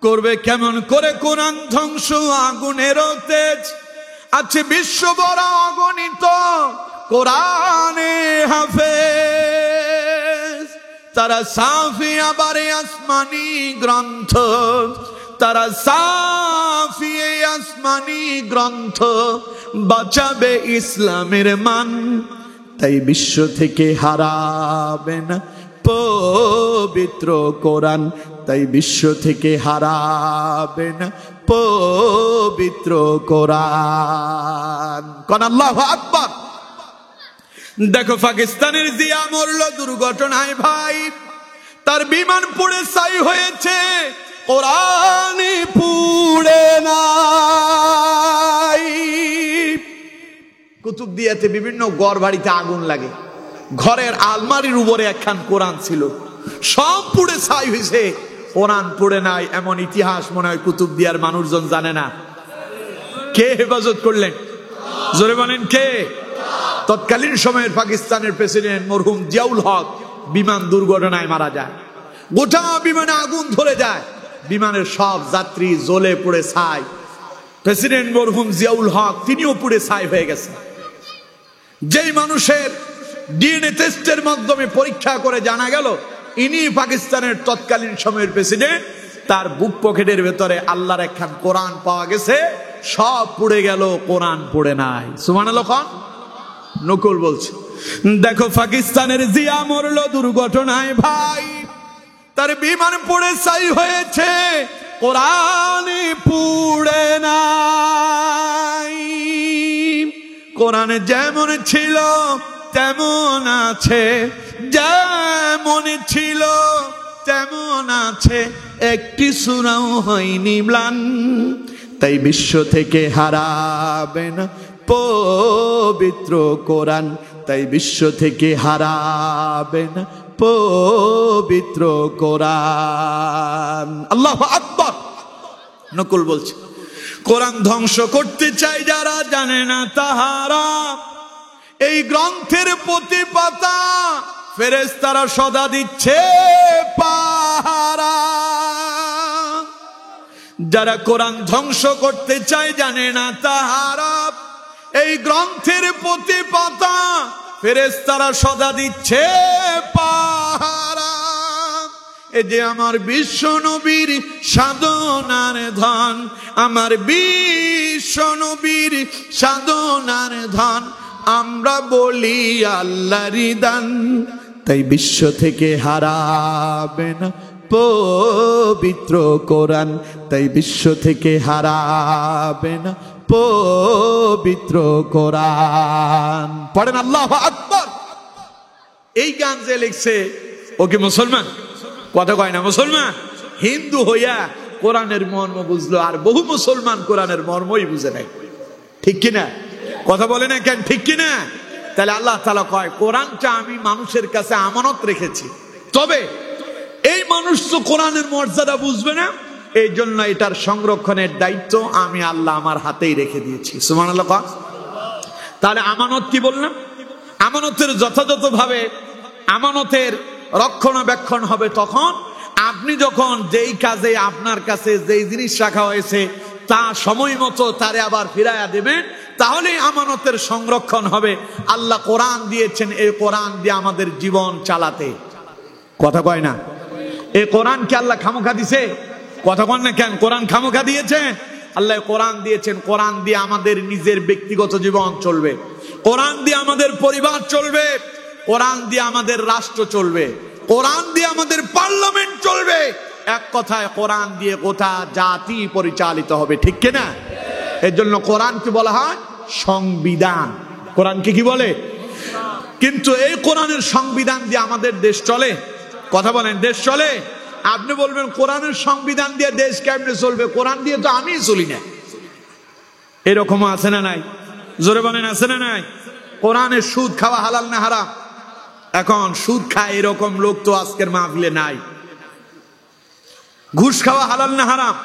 করবে কেমন করে? কোরআন ধ্বংস আগুনের তেজ আছে বিশ্ব বড় অগণিত কোরআনে হাফেজ। তারা সাফি আবার আসমানি গ্রন্থ, তারা সাফি আসমানি গ্রন্থ বাঁচাবে ইসলামের মান। তাই বিশ্ব থেকে হারাবে না পবিত্র কোরআন, তাই বিশ্ব থেকে হারাবে না পবিত্র কোরআন। কোন আল্লাহু আকবার। দেখো পাকিস্তানের জিয়া মরল দুর্ঘটনায় ভাই, তার বিমান পুড়ে ছাই হয়েছে, কোরআনে পুড়ে নাই। কুতুবদিয়াতে বিভিন্ন ঘর বাড়িতে আগুন লাগে, ঘরের আলমারির উপরে একখান কোরআন ছিল, সব পুড়ে ছাই হয়েছে, কোরআন পুড়ে নাই। এমন ইতিহাস মনে হয় কুতুবদিয়ার মানুষজন জানে না। কে হেফাজত করলেন? জোরে বলেন কে? তৎকালীন সময়ের পাকিস্তানের প্রেসিডেন্ট মরহুম জিয়াউল হক বিমান দুর্ঘটনায় মারা যায়। গোটা বিমানে আগুন ধরে যায়, বিমানের সব যাত্রী জ্বলে পুড়ে ছাই। প্রেসিডেন্ট মরহুম জিয়াউল হক তিনিও পুড়ে ছাই হয়ে গেছেন। যেই মানুষের ডিএনএ টেস্টের মাধ্যমে পরীক্ষা করে জানা গেল ইনি পাকিস্তানের তৎকালীন সময়ের প্রেসিডেন্ট, তার বুক পকেটের ভেতরে আল্লাহর একখান কোরআন পাওয়া গেছে, সব পুড়ে গেল, কোরআন পুড়ে নাই। সুবহানাল্লাহ। নকুল বলছে, দেখো পাকিস্তানের জিয়া মরল দুর্ঘটনায় ভাই, তার বিমান পুড়ে ছাই হয়েছে, কোরআনে পুড়ে নাই। কোরআন যেমন ছিল তেমন আছে, যেমন ছিল তেমন আছে, একটি সূরাও হয়নি ম্লান। তাই বিশ্ব থেকে হারাবে না পবিত্র কোরআন, তাই বিশ্ব থেকে হারাবে না পবিত্র কোরআন। আল্লাহু আকবার। নকুল বলছে, কোরআন ধ্বংস করতে চাই যারা, জানে না তাহারা এই গ্রন্থের প্রতি পাতা ফেরেশতারা সদা দিচ্ছে পাহারা। যারা কোরআন ধ্বংস করতে চায় জানে না তাহারা এই গ্রন্থের প্রতি পাতা ফেরেশতারা সদা দিচ্ছে পাহারা। এ যে আমার বিশ্ব নবীর সাধনার ধন, আমার বিশ্ব নবীর সাধনার ধন, আমরা বলি আল্লাহর দান। তাই বিশ্ব থেকে হারাবে না পবিত্র কোরআন, তাই বিশ্ব থেকে হারাবে না পবিত্র কোরআন। পড়েন আল্লাহু আকবার। এই গান যে লিখছে ওকে মুসলমান? কথা কয় না মুসলমান। হিন্দু হইয়া কোরআনের মর্ম বুঝলো, আর বহু মুসলমান কোরআনের মর্মই বুঝে নাই। ঠিক কিনা? কথা বলে না কেন? ঠিক কিনা? তাহলে আল্লাহ তাআলা কয়, কোরআনটা আমি মানুষের কাছে আমানত রেখেছি, তবে এই মানুষ তো কোরআনের মর্যাদা বুঝবে না, এই জন্য এটার সংরক্ষণের দায়িত্ব আমি আল্লাহ আমার হাতেই রেখে দিয়েছি। সুবহানাল্লাহ। তাহলে আমানত কি বললাম? আমানতের যথাযথভাবে আমানতের রক্ষণাবেক্ষণ হবে তখন আপনি যখন যেই কাজে আপনার কাছে যেই জিনিস রাখা হয়েছে তা সময় মতো তারে আবার ফিরাইয়া দেবেন, তাহলে আমানতের সংরক্ষণ হবে। আল্লাহ কোরআন দিয়েছেন, এই কোরআন দিয়ে আমাদের জীবন চালাতে। কথা কয় না? এই কোরআন কি আল্লাহ খামোখা দিছে? কথা কন না কেন? কোরআন খামোখা দিয়েছেন? আল্লাহ কোরআন দিয়েছেন, কোরআন দিয়ে আমাদের নিজের ব্যক্তিগত জীবন চলবে, কোরআন দিয়ে আমাদের পরিবার চলবে, কোরআন দিয়ে আমাদের রাষ্ট্র চলবে, কোরআন দিয়ে আমাদের পার্লামেন্ট চলবে। এক কথায় কোরআন দিয়ে গোটা জাতি পরিচালিত হবে। ঠিক কিনা? এর জন্য কোরআনকে বলা হয় সংবিধান। কোরআনকে কি বলে? কিন্তু এই কোরআনের সংবিধান দিয়ে আমাদের দেশ চলে। কথা বলেন, দেশ চলে? আপনি বলবেন কোরআনের সংবিধান দিয়ে দেশ কেমনে চলবে? কোরআন দিয়ে তো আমি চলি না। এরকম আছে না নাই? জোরে বলেন, আছে না নাই? কোরআনের সুদ খাওয়া হালাল না হারাম? এখন সুদ খায় এরকম লোক তো আজকের মাহফিলে নাই। ঘুষ খাওয়া হালাল না হারাম?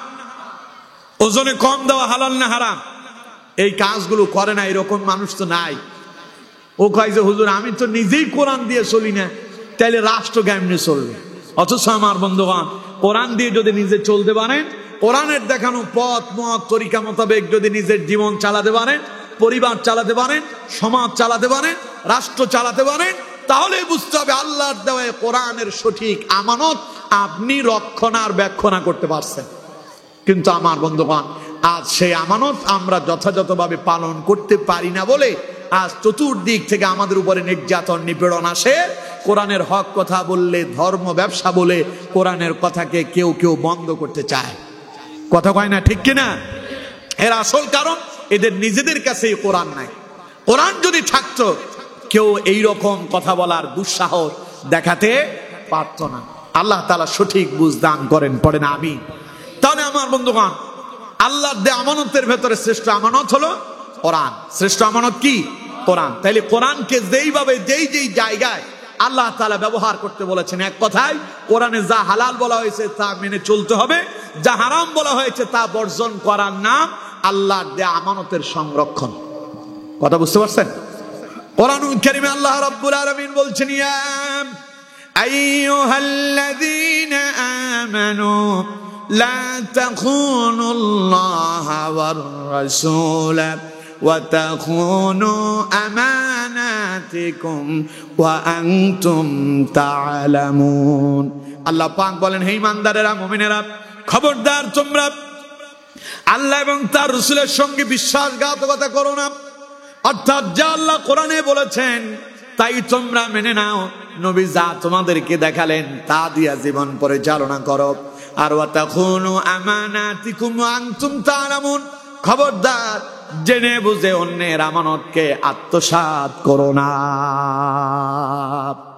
ওজনে কম দেওয়া হালাল না হারাম? এই কাজগুলো করে না এরকম মানুষ তো নাই। ও কয় যে হুজুর আমি তো নিজেই কোরআন দিয়ে চলি না, তাইলে রাষ্ট্র কেমনে চলবে? অথচ আমার বন্ধুগণ, কোরআন দিয়ে যদি নিজে চলতে পারেন, কোরআনের দেখানো পথ মত তরিকা মোতাবেক যদি নিজের জীবন চালাতে পারেন, পরিবার চালাতে পারেন, সমাজ চালাতে পারেন, রাষ্ট্র চালাতে পারেন, তাহলে বুঝতে হবে আল্লাহর দেওয়া কোরআনের সঠিক আমানত আপনি রক্ষণাবেক্ষণ করতে পারছেন। কিন্তু আমার বন্ধুগণ, আজ সেই আমানত আমরা যথাযথভাবে পালন করতে পারি না বলে আজ চতুর্দিক থেকে আমাদের উপরে নির্যাতন নিপীড়ন আসে। কোরআনের হক কথা বললে, ধর্ম ব্যবসা বলে কোরআনের কথাকে কেউ কেউ বন্ধ করতে চায়। কথা কয় না, ঠিক কিনা? এর আসল কারণ এদের নিজেদের কাছেই কোরআন নাই। কোরআন যদি থাকতো কেউ এই রকম কথা বলার দুঃসাহস দেখাতে পারত না। আল্লাহ তাআলা সঠিক বুঝ দান করেন, পড়েন আমিন। তাহলে আমার বন্ধুগণ, আল্লাহর দেয়া আমানতের ভেতরে শ্রেষ্ঠ আমানত হলো কোরআন। শ্রেষ্ঠ আমানত কি? কোরআন। তাইলে কোরআনকে যেইভাবে যেই যেই জায়গায় আল্লাহ তাআলা ব্যবহার করতে বলেছেন, এক কথায় কোরআনে যা হালাল বলা হয়েছে তা মেনে চলতে হবে, যা হারাম বলা হয়েছে তা বর্জন করার নাম আল্লাহর দেয়া আমানতের সংরক্ষণ। কথা বুঝতে পারছেন? কোরআনুল কারীমে আল্লাহ রাব্বুল আলামিন বলছেন, ইয়া আইয়ুহাল্লাযীনা আমানু লা তাখুনুল্লাহা ওয়ার রাসূলা ওয়া তাখুনু আমানাতিকুম ওয়া আনতুম তা'লামুন। আল্লাহ পাক বলেন, হে ঈমানদারেরা, মুমিনেরা, খবরদার তোমরা আল্লাহ এবং তার রাসূলের সঙ্গে বিশ্বাসঘাতকতা করো না। অর্থাৎ যা আল্লাহ কোরআনে বলেছেন তাই তোমরা মেনে নাও, নবী যা তোমাদেরকে দেখালেন তা দিয়া জীবন পরিচালনা করো। আর ওয়া তাখুনু আমানাতিকুম ওয়া আনতুম তা'লামুন, খবরদার জেনে বুঝে অন্যের আমানতকে আত্মসাৎ করো না।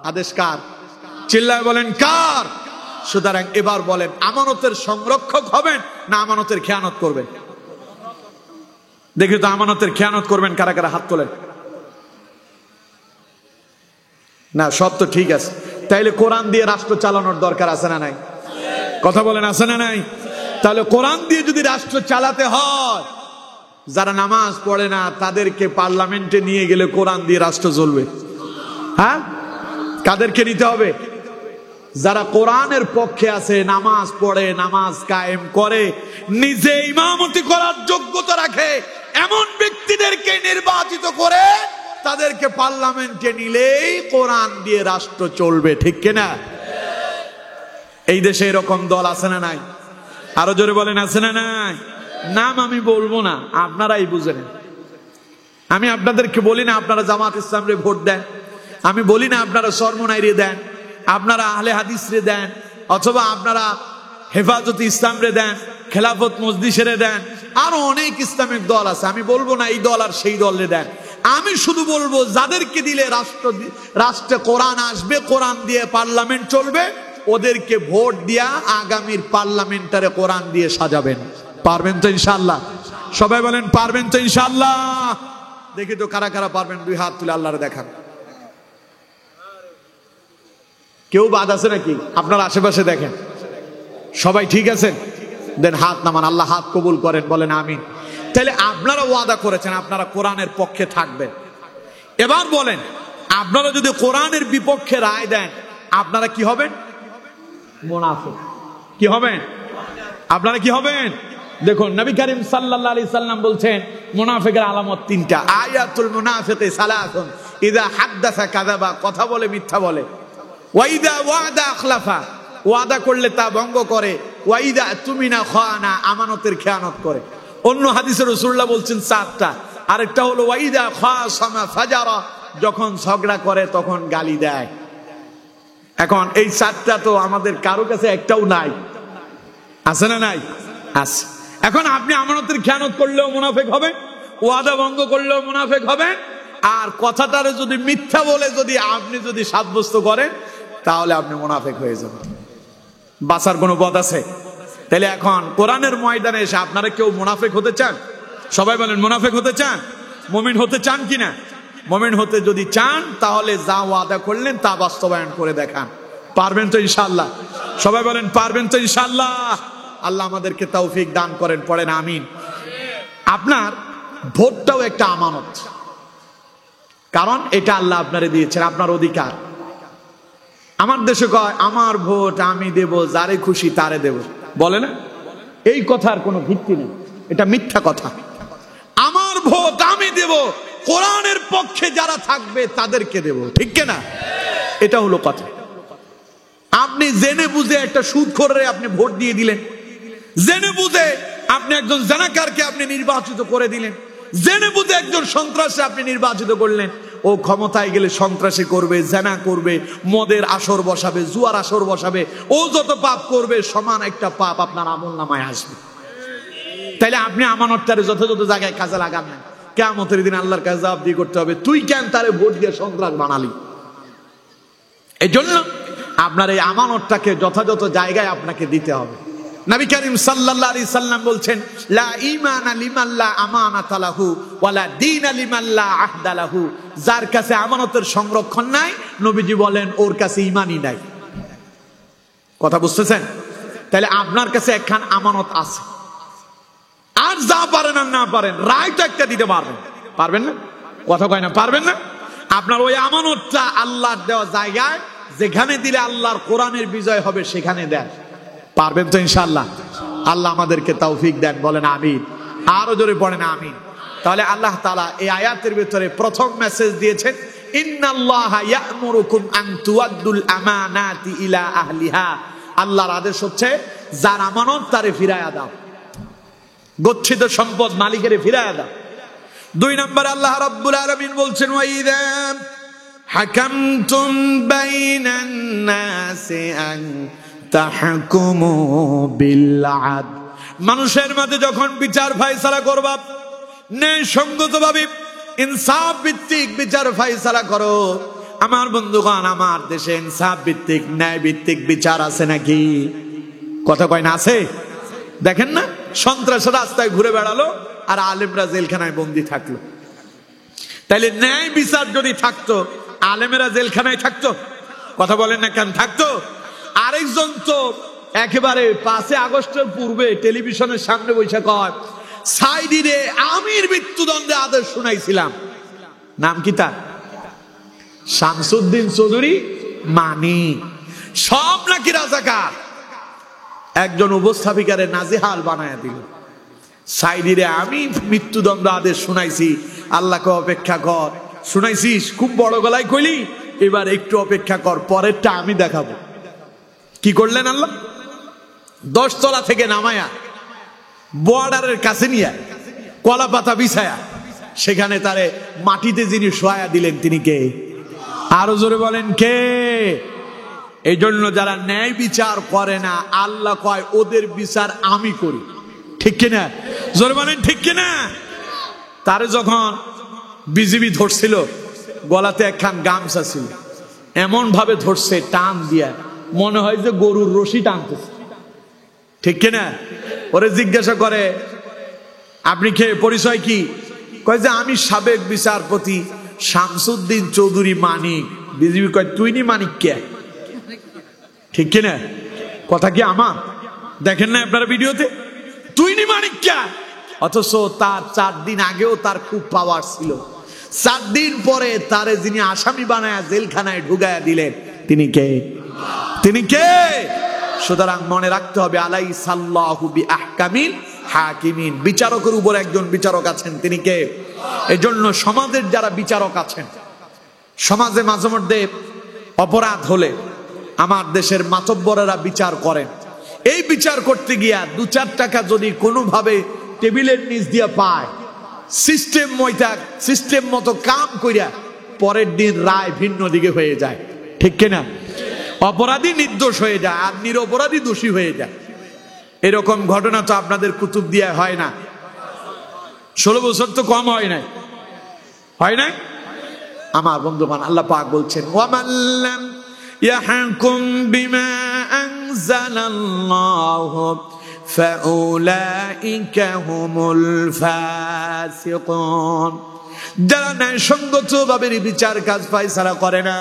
আদেশ কার? চিল্লায় বলেন কার? সুতরাং এবার বলেন, আমানতের সংরক্ষক হবেন না আমানতের খেয়ানত করবেন? দেখি তো আমানতের খেয়ানত করবেন কারা কারা, হাত তোলেন। না, সব তো ঠিক আছে। তাইলে কোরআন দিয়ে রাষ্ট্র চালানোর দরকার আছে না নাই? কথা বলেন, আছে না নাই? তাহলে কোরআন দিয়ে যদি রাষ্ট্র চালাতে হয়, যারা নামাজ পড়ে না তাদেরকে পার্লামেন্টে নিয়ে গেলে কোরআন দিয়ে রাষ্ট্র চলবে? হ্যাঁ, কাদেরকে নিতে হবে? যারা কোরআনের পক্ষে আছে, নামাজ পড়ে, নামাজ কায়েম করে, নিজে ইমামতি করার যোগ্যতা রাখে, এমন ব্যক্তিদেরকে নির্বাচিত করে তাদেরকে পার্লামেন্টে নিলেই কোরআন দিয়ে রাষ্ট্র চলবে। ঠিক কিনা? এই দেশে এরকম দল আছে না নাই? আরো জোরে বলেন, আছে না নাই? নাম আমি বলবো না, আপনারাই বুঝেন। আমি আপনাদেরকে বলি না আপনারা জামাত ইসলামরে ভোট দেন, আমি বলি না আপনারা সরমনাইরে দেন, আপনারা আহলে হাদিস রে দেন, অথবা আপনারা হেফাজতে ইসলাম রে দেন, খেলাফত মজলিসে দেন, আরো অনেক ইসলামিক দল আছে। আমি বলবো না এই দল আর সেই দল রে দেন। আমি শুধু বলবো যাদেরকে দিলে রাষ্ট্রে কোরআন আসবে, কোরআন দিয়ে পার্লামেন্ট চলবে, ওদেরকে ভোট দিয়া আগামীর পার্লামেন্টারে কোরআন দিয়ে সাজাবেন। পারবেন তো ইনশাআল্লাহ? সবাই বলেন পারবেন তো ইনশাআল্লাহ? দেখি তো কারা কারা পারবেন, দুই হাত তুলে আল্লাহরে দেখান। কেউ বাদ আছে নাকি? আপনারা আশেপাশে দেখেন, সবাই ঠিক আছেন? দেন হাত নামান, আল্লাহ হাত কবুল করেন, বলেন আমিন। তাহলে আপনারা ওয়াদা করেছেন আপনারা কোরআনের পক্ষে থাকবেন। এবার বলেন, আপনারা যদি কোরআনের বিপক্ষে রায় দেন আপনারা কি হবেন? মুনাফিক। কি হবেন? আপনারা কি হবেন? দেখুন, নবী করিম সাল্লাল্লাহু আলাইহি সাল্লাম বলছেন মুনাফিকের আলামত তিনটা। আয়াতুল মুনাফিকি সালাসুন, ইযা হাদাসা কাযাবা, কথা বলে মিথ্যা বলে, ওয়া ইযা ওয়াদা আখলাফা, ওয়াদা করলে তা ভঙ্গ করে, ওয়া ইযা তুমিনা খানা, আমানতের খেয়ানত করে। অন্য হাদিসে রাসূলুল্লাহ বলছেন চারটা। আরেকটা হলো ওয়া ইযা খাসামা ফাজারা, যখন ঝগড়া করে তখন গালি দেয়। এখন এই চারটা তো আমাদের কারো কাছে একটাও নাই, আছে না নাই? আছে। এখন আপনি আমানতের খেয়ানত করলেও মুনাফিক হবেন, ওয়াদা ভঙ্গ করলেও মুনাফিক হবেন, আর কথাটারে যদি মিথ্যা বলে যদি আপনি যদি সাব্যস্ত করেন তাহলে আপনি মুনাফিক হয়ে যাবেন। বাঁচার কোনো পথ আছে? তাহলে এখন কোরআনের ময়দানে এসে আপনারা কেউ মুনাফিক হতে চান? সবাই বলেন মুনাফিক হতে চান? মুমিন হতে চান কিনা? মুমিন হতে যদি চান তাহলে যা ওয়াদা করলেন তা বাস্তবায়ন করে দেখান। পারবেন তো ইনশাআল্লাহ? সবাই বলেন পারবেন তো ইনশাআল্লাহ? আল্লাহ আমাদেরকে তৌফিক দান করেন, পড়েন আমিন। আপনার ভোটটাও একটা আমানত। কারণ এটা আল্লাহ আপনারে দিয়েছেন, আপনার অধিকার। আমার দেশে কয় আমার ভোট আমি দেব, যারে খুশি তারে দেব, বলে না? এই কথার কোনো ভিত্তি নেই, এটা মিথ্যা কথা। আমার ভোট আমি দেব, কোরআনের পক্ষে যারা থাকবে তাদেরকে দেব, ঠিক কিনা? এটা হলো কথা। আপনি জেনে বুঝে একটা সুদখোররে আপনি ভোট দিয়ে দিলেন, জেনে বুঝে আপনি একজন জানাকারকে আপনি নির্বাচিত করে দিলেন, জেনে বুঝে একজন সন্ত্রাসী আপনি নির্বাচিত করলেন। ও ক্ষমতায় গেলে সন্ত্রাসী করবে, জানা করবে, মদের আসর বসাবে, জুয়ার আসর বসাবে, ও যত পাপ করবে সমান একটা পাপ আপনার আমলনামায় আসবে। তাইলে আপনি আমানতটারে যথাযথ জায়গায় কাজে লাগান না, কিয়ামতের দিন আল্লাহর কাছে জবাবদিহি করতে হবে, তুই কেন তারে ভোট দিয়ে সন্ত্রাস বানালি? এই জন্য আপনার এই আমানতটাকে যথাযথ জায়গায় আপনাকে দিতে হবে। নবী করিম সাল্লাল্লাহু আলাইহি সাল্লাম বলছেন, লা ঈমানা লিমান লা আমানাতা লাহু ওয়ালা দীনা লিমান লা আহদা লাহু। যার কাছে আমানতের সংরক্ষণ নাই, নবীজি বলেন ওর কাছে ঈমানই নাই। কথা বুঝতেছেন? তাহলে আপনার কাছে একখান আমানত আছে, আর যা পারেন আর না পারেন রায় তো একটা দিতে পারবেন, পারবেন না? কথা কয় না, পারবেন না? আপনার ওই আমানতটা আল্লাহর দেওয়া জায়গায়, যেখানে দিলে আল্লাহর কোরআনের বিজয় হবে সেখানে দেন, পারবেন তো ইনশাআল্লাহ? আল্লাহ আমাদেরকে তৌফিক দেন, বলেন আমিন। আরো জোরে পড়েন আমিন। তাহলে আল্লাহ তাআলা এই আয়াতের ভিতরে প্রথম মেসেজ দিয়েছেন, ইন্নাল্লাহা ইয়া'মুরুকুম আন তুআদ্দুল আমানাতি ইলা আহলিহা। আল্লাহর আদেশ হচ্ছে যার আমানত তারে ফিরায়া দাও, গচ্ছিত সম্পদ মালিকের ফিরায়া দাও। 2 নম্বরে আল্লাহ রাব্বুল আলামিন বলছেন, ওয়া ইযা হাকামতুম বাইনান নাসি আন তাহকুমু বিল আদল। মানুষের মাঝে যখন বিচার ফায়সালা করবা, ন্যায় সঙ্গতভাবে ইনসাফ ভিত্তিক বিচার ফায়সালা করো। আমার বন্ধুগণ, আমার দেশে ইনসাফ ভিত্তিক ন্যায় ভিত্তিক বিচার আছে নাকি? কথা কয় না, আছে? দেখেন না, সন্ত্রাস রাস্তায় ঘুরে বেড়ালো আর আলেমরা জেলখানায় বন্দী থাকলো। তাইলে ন্যায় বিচার যদি থাকতো, আলেমেরা জেলখানায় থাকতো? কথা বলেন না কেন থাকতো? আরেকজন তো একেবারে 5 আগস্টের পূর্বে টেলিভিশনের সামনে বসে কয়, সাইদিরে আমির মৃত্যুদণ্ডে আদেশ শুনাইছিলাম। নাম কি তার? শামসুদ্দিন চৌধুরী মানিক। সব নাকি রাজাকার। একজন উপস্থাপিকারে নাজেহাল বানায় দিল। সাইদিরে আমি মৃত্যুদণ্ড আদেশ শুনাইছি, আল্লাহকে অপেক্ষা কর। শুনাইছিস, খুব বড় গলায় কইলি, এবার একটু অপেক্ষা কর, পরেরটা আমি দেখাবো। কি করলেন আল্লাহ? 10 তলা থেকে নামায়া বর্ডারের কাছে নিয়ে কলা পাতা বিছায়া সেখানে তারে মাটিতে যিনি শোয়া দিলেন তিনি কে? আরো জোরে বলেন কে? এই জন্য যারা ন্যায় বিচার করে না, আল্লাহ কয় ওদের বিচার আমি করি, ঠিক কিনা? জোরে বলেন ঠিক কিনা? তারে যখন বিজিবি ধরছিল, গলাতে একখান গামছা ছিল, এমন ভাবে ধরছে টান দিয়া, মনে হয় যে গরুর রশি টানতেছে, ঠিক কিনা? ওরে জিজ্ঞাসা করে, আপনি কে, পরিচয় কি? কয় যে আমি সাবেক বিচারপতি শামসুদ্দিন চৌধুরী মানিক। বিজিবি কয় তুই নি মানিক কে? ঠিক কিনা? কথা কি আমার? দেখেন না আপনারা ভিডিওতে, তুই নি মানিক কে? অথচ তার 4 দিন আগেও তার খুব পাওয়ার ছিল। 4 দিন পরে তারে যিনি আসামি বানায়া জেলখানায় ঢুকায়া দিলেন তিনি কে? তিনি কে? সুতরাং মনে রাখতে হবে, আলাইসাল্লাহু বিআহকামিল হাকিমিন। বিচারকের উপর একজন বিচারক আছেন, তিনি কে? এজন্য সমাজের যারা বিচারক আছেন, সমাজে মাঝে মধ্যে অপরাধ হলে আমার দেশের মাতব্বরেরা বিচার করেন। এই বিচার করতে গিয়া 2-4 টাকা যদি কোনোভাবে টেবিলের নিচ দিয়ে পায়, সিস্টেম মতো কাম কইরা পরের দিন রায় ভিন্ন দিকে হয়ে যায়, ঠিক কিনা? অপরাধী নির্দোষ হয়ে যায় আর নিরপরাধী দোষী হয়ে যায়। এরকম ঘটনা তো আপনাদের কুতুবদিয়ায় হয় না? 16 বছর তো কম হয় নাই, হয় নাই? আমার বন্ধুগণ, আল্লাহ পাক বলছেন, ওয়ামাল্লাম ইয়াহকুম বিমা আনজালাল্লাহু ফাউলাইকা হুমুল ফাসিকুন। যারা ন্যায়সঙ্গতভাবে বিচার কাজ ফায়সালা করে না,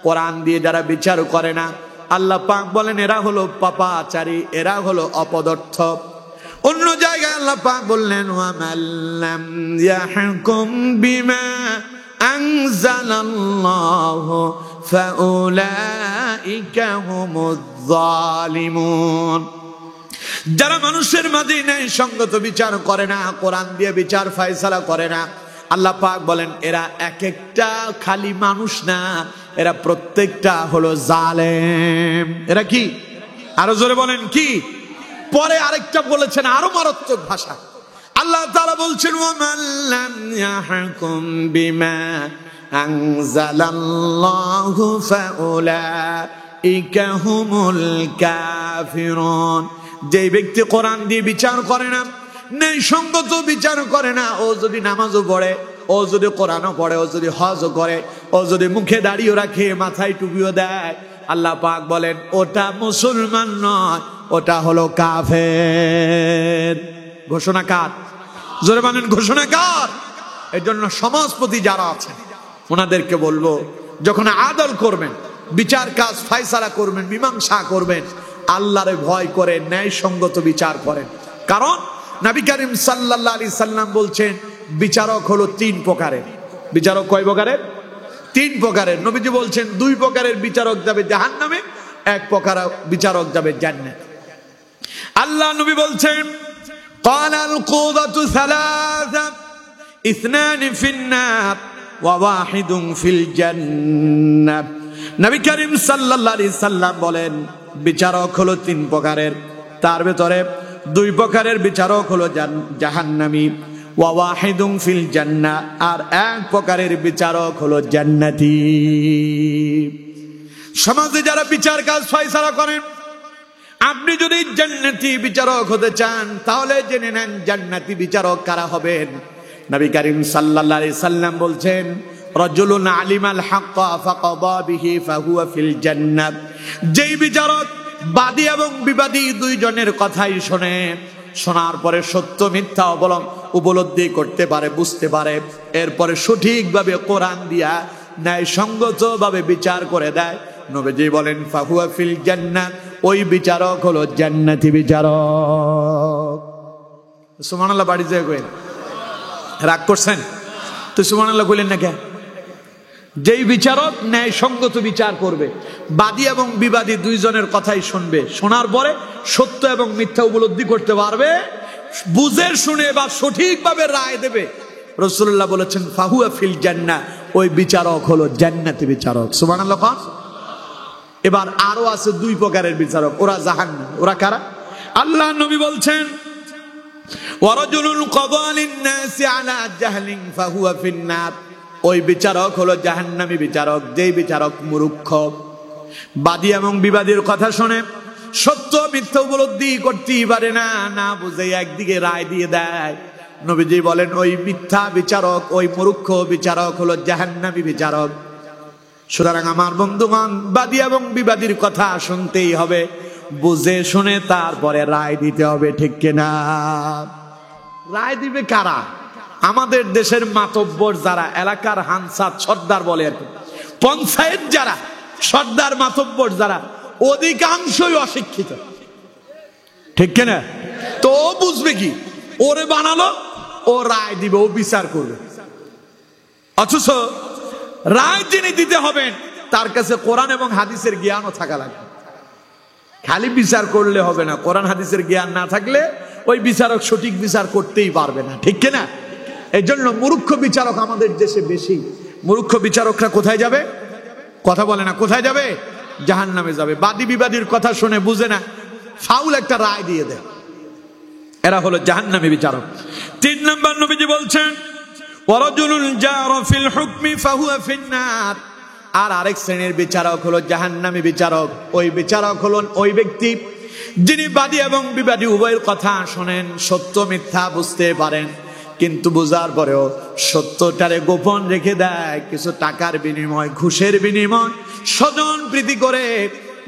কোরআন দিয়ে যারা বিচার করে না, আল্লাহ পাক বলেন এরা হলো পাপাচারী, এরা হলো অপদার্থ। অন্য জায়গায় আল্লাহ পাক বললেন, ওয়ামাল্লাম ইয়াহকুম বিমা আনজালাল্লাহু ফাউলাইকা হুমুয যালিমুন। যারা মানুষের মাঝে ন্যায় সঙ্গত বিচার করে না, কোরআন দিয়ে বিচার ফয়সালা করে না, আল্লাহ পাক বলেন এরা এক একটা খালি মানুষ না, এরা প্রত্যেকটা হলো জালেম। এরা কি? আরো জোরে বলেন কি? পরে আরেকটা বলেছেন আরো মারাত্মক ভাষা। আল্লাহ তাআলা বলছেন ওয়ামান লাম ইয়াহকুম বিমা আনজালাল্লাহু ফাউলাইকা হুমুল কাফিরুন। যে ব্যক্তি কোরআন দিয়ে বিচার করে না, ন্যায় সঙ্গত বিচার করে না, ও যদি নামাজও পড়ে, ও যদি কোরআনও পড়ে, ও যদি হজও করে, ও যদি মুখে দাড়িও রাখে, মাথায় টুপিও দেয়, আল্লাহ পাক বলেন ওটা মুসলমান নয়, ওটা হলো কাফের। ঘোষণা কার? জোরে বলেন ঘোষণা কার? এর জন্য সমাজপতি যারা আছেন ওনাদেরকে বলবো, যখন আদল করবেন, বিচার কাজ ফয়সালা করবেন, মীমাংসা করবেন, আল্লাহরে ভয় করে ন্যায় সঙ্গত বিচার করেন। কারণ নবী করিম সাল্লাল্লাহু আলাইহি সাল্লাম বলছেন বিচারক হলো তিন প্রকারের। বিচারক কয় প্রকারের? তিন প্রকারের। নবীজি বলছেন দুই প্রকারের বিচারক যাবে জাহান্নামে, এক প্রকার বিচারক যাবে জান্নাতে। আল্লাহ নবী বলছেন ক্বালাল কুদাতু সালাসা ইসনানি ফিন্নার ওয়া ওয়াহিদুন ফিল জান্নাহ। নবী করিম সাল্লাল্লাহু আলাইহি সাল্লাম বলেন বিচারক হলো তিন প্রকারের, তার ভিতরে দুই প্রকারের বিচারক হলো জাহান্নামী, ওয়া ওয়াহিদুন ফিল জান্নাহ, আর এক প্রকারের বিচারক হলো জান্নাতি। সমাজে যারা বিচার কাজ ফয়সালা করেন, আপনি যদি জান্নাতি বিচারক হতে চান তাহলে জেনে নেন জান্নাতি বিচারক কারা হবেন। নবী করিম সাল্লাল্লাহু আলাইহি সাল্লাম বলছেন রাজুলুন আলিমাল হাক্কা ফাকাদা বিহি ফাহুয়া ফিল জান্নাহ। যেই বিচারক বাদী এবং বিবাদী দুইজনের কথাই শোনে, শোনার পরে সত্য মিথ্যা উপলব্ধি করতে পারে, বুঝতে পারে, এরপরে সঠিকভাবে কোরআন দিয়া ন্যায় সঙ্গত ভাবে বিচার করে দেয়, নবীজি বলেন ফাহুয়া ফিল জান্নাহ, ওই বিচারক হলো জান্নাতি বিচারক। সুবহানাল্লাহ। বাড়ি যায় কই রাগ করছেন তো সুবহানাল্লাহ কইলেন না কেন? যেই বিচারক ন্যায় সঙ্গত বিচার করবে, বাদী এবং বিবাদী দুইজনের কথাই শুনবে, শোনার পরে সত্য এবং মিথ্যা উপলব্ধি করতে পারবে, বুঝে শুনে বা সঠিকভাবে রায় দেবে, রাসূলুল্লাহ বলেছেন ফাহুয়া ফিল জান্নাহ, ওই বিচারক হলো জান্নাতি বিচারক। সুবহানাল্লাহ। এবার আরো আছে দুই প্রকারের বিচারক, ওরা জাহান্নাম। ওরা কারা? আল্লাহ নবী বলছেন ওয়ারাজুলুন কাযা লিন-নাসি আলা জাহলিন ফাহুয়া ফিন-নার, ওই বিচারক হলো জাহান্নামী বিচারক। যেই বিচারক মূর্খ, বাদী এবং বিবাদীর কথা শুনে সত্য মিথ্যা উপলব্ধি করতেই পারে না, না বুঝে একদিকে রায় দিয়ে দেয়, নবীজি বলেন ওই মিথ্যা বিচারক, ওই মূর্খ বিচারক হলো জাহান্নামী বিচারক। সুতরাং আমার বন্ধুগণ, বাদী এবং বিবাদীর কথা শুনতেই হবে, বুঝে শুনে তারপরে রায় দিতে হবে, ঠিক কিনা? রায় দিবে কারা? আমাদের দেশের মাতব্বর যারা, এলাকার হানসাদ সর্দার বলে আর কি, পঞ্চায়েত যারা সর্দার মাতব্বর যারা, অধিকাংশই অশিক্ষিত, ঠিক কিনা? তো ও বুঝবে কি? ওরে বানালো, ও রায় দিবে, ও বিচার করবে। অথচ রায় যিনি দিতে হবেন তার কাছে কোরআন এবং হাদিসের জ্ঞানও থাকা লাগবে। খালি বিচার করলে হবে না, কোরআন হাদিসের জ্ঞান না থাকলে ওই বিচারক সঠিক বিচার করতেই পারবে না, ঠিক কিনা? এই জন্য মূর্খ বিচারক আমাদের দেশে বেশি। মূর্খ বিচারকরা কোথায় যাবে? কথা বলে না, কোথায় যাবে? জাহান্নামে যাবে। বাদী বিবাদীর কথা শুনে বুঝে না, ফাউল একটা রায় দিয়ে দেয়, এরা হলো জাহান্নামী বিচারক। 3 নম্বর নবীজি বলছেন ওয়ারাজুলুন জারা ফিল হুকমি ফাহুয়া ফিন-নার, আর আরেক শ্রেণীর বিচারক হলো জাহান্নামী বিচারক। ওই বিচারক হলেন ওই ব্যক্তি যিনি বাদী এবং বিবাদী উভয়ের কথা শোনেন, সত্য মিথ্যা বুঝতে পারেন, কিন্তু বুঝার পরেও সত্যটারে গোপন রেখে দেয়, কিছু টাকার বিনিময়, ঘুষের বিনিময়, স্বজন প্রীতি করে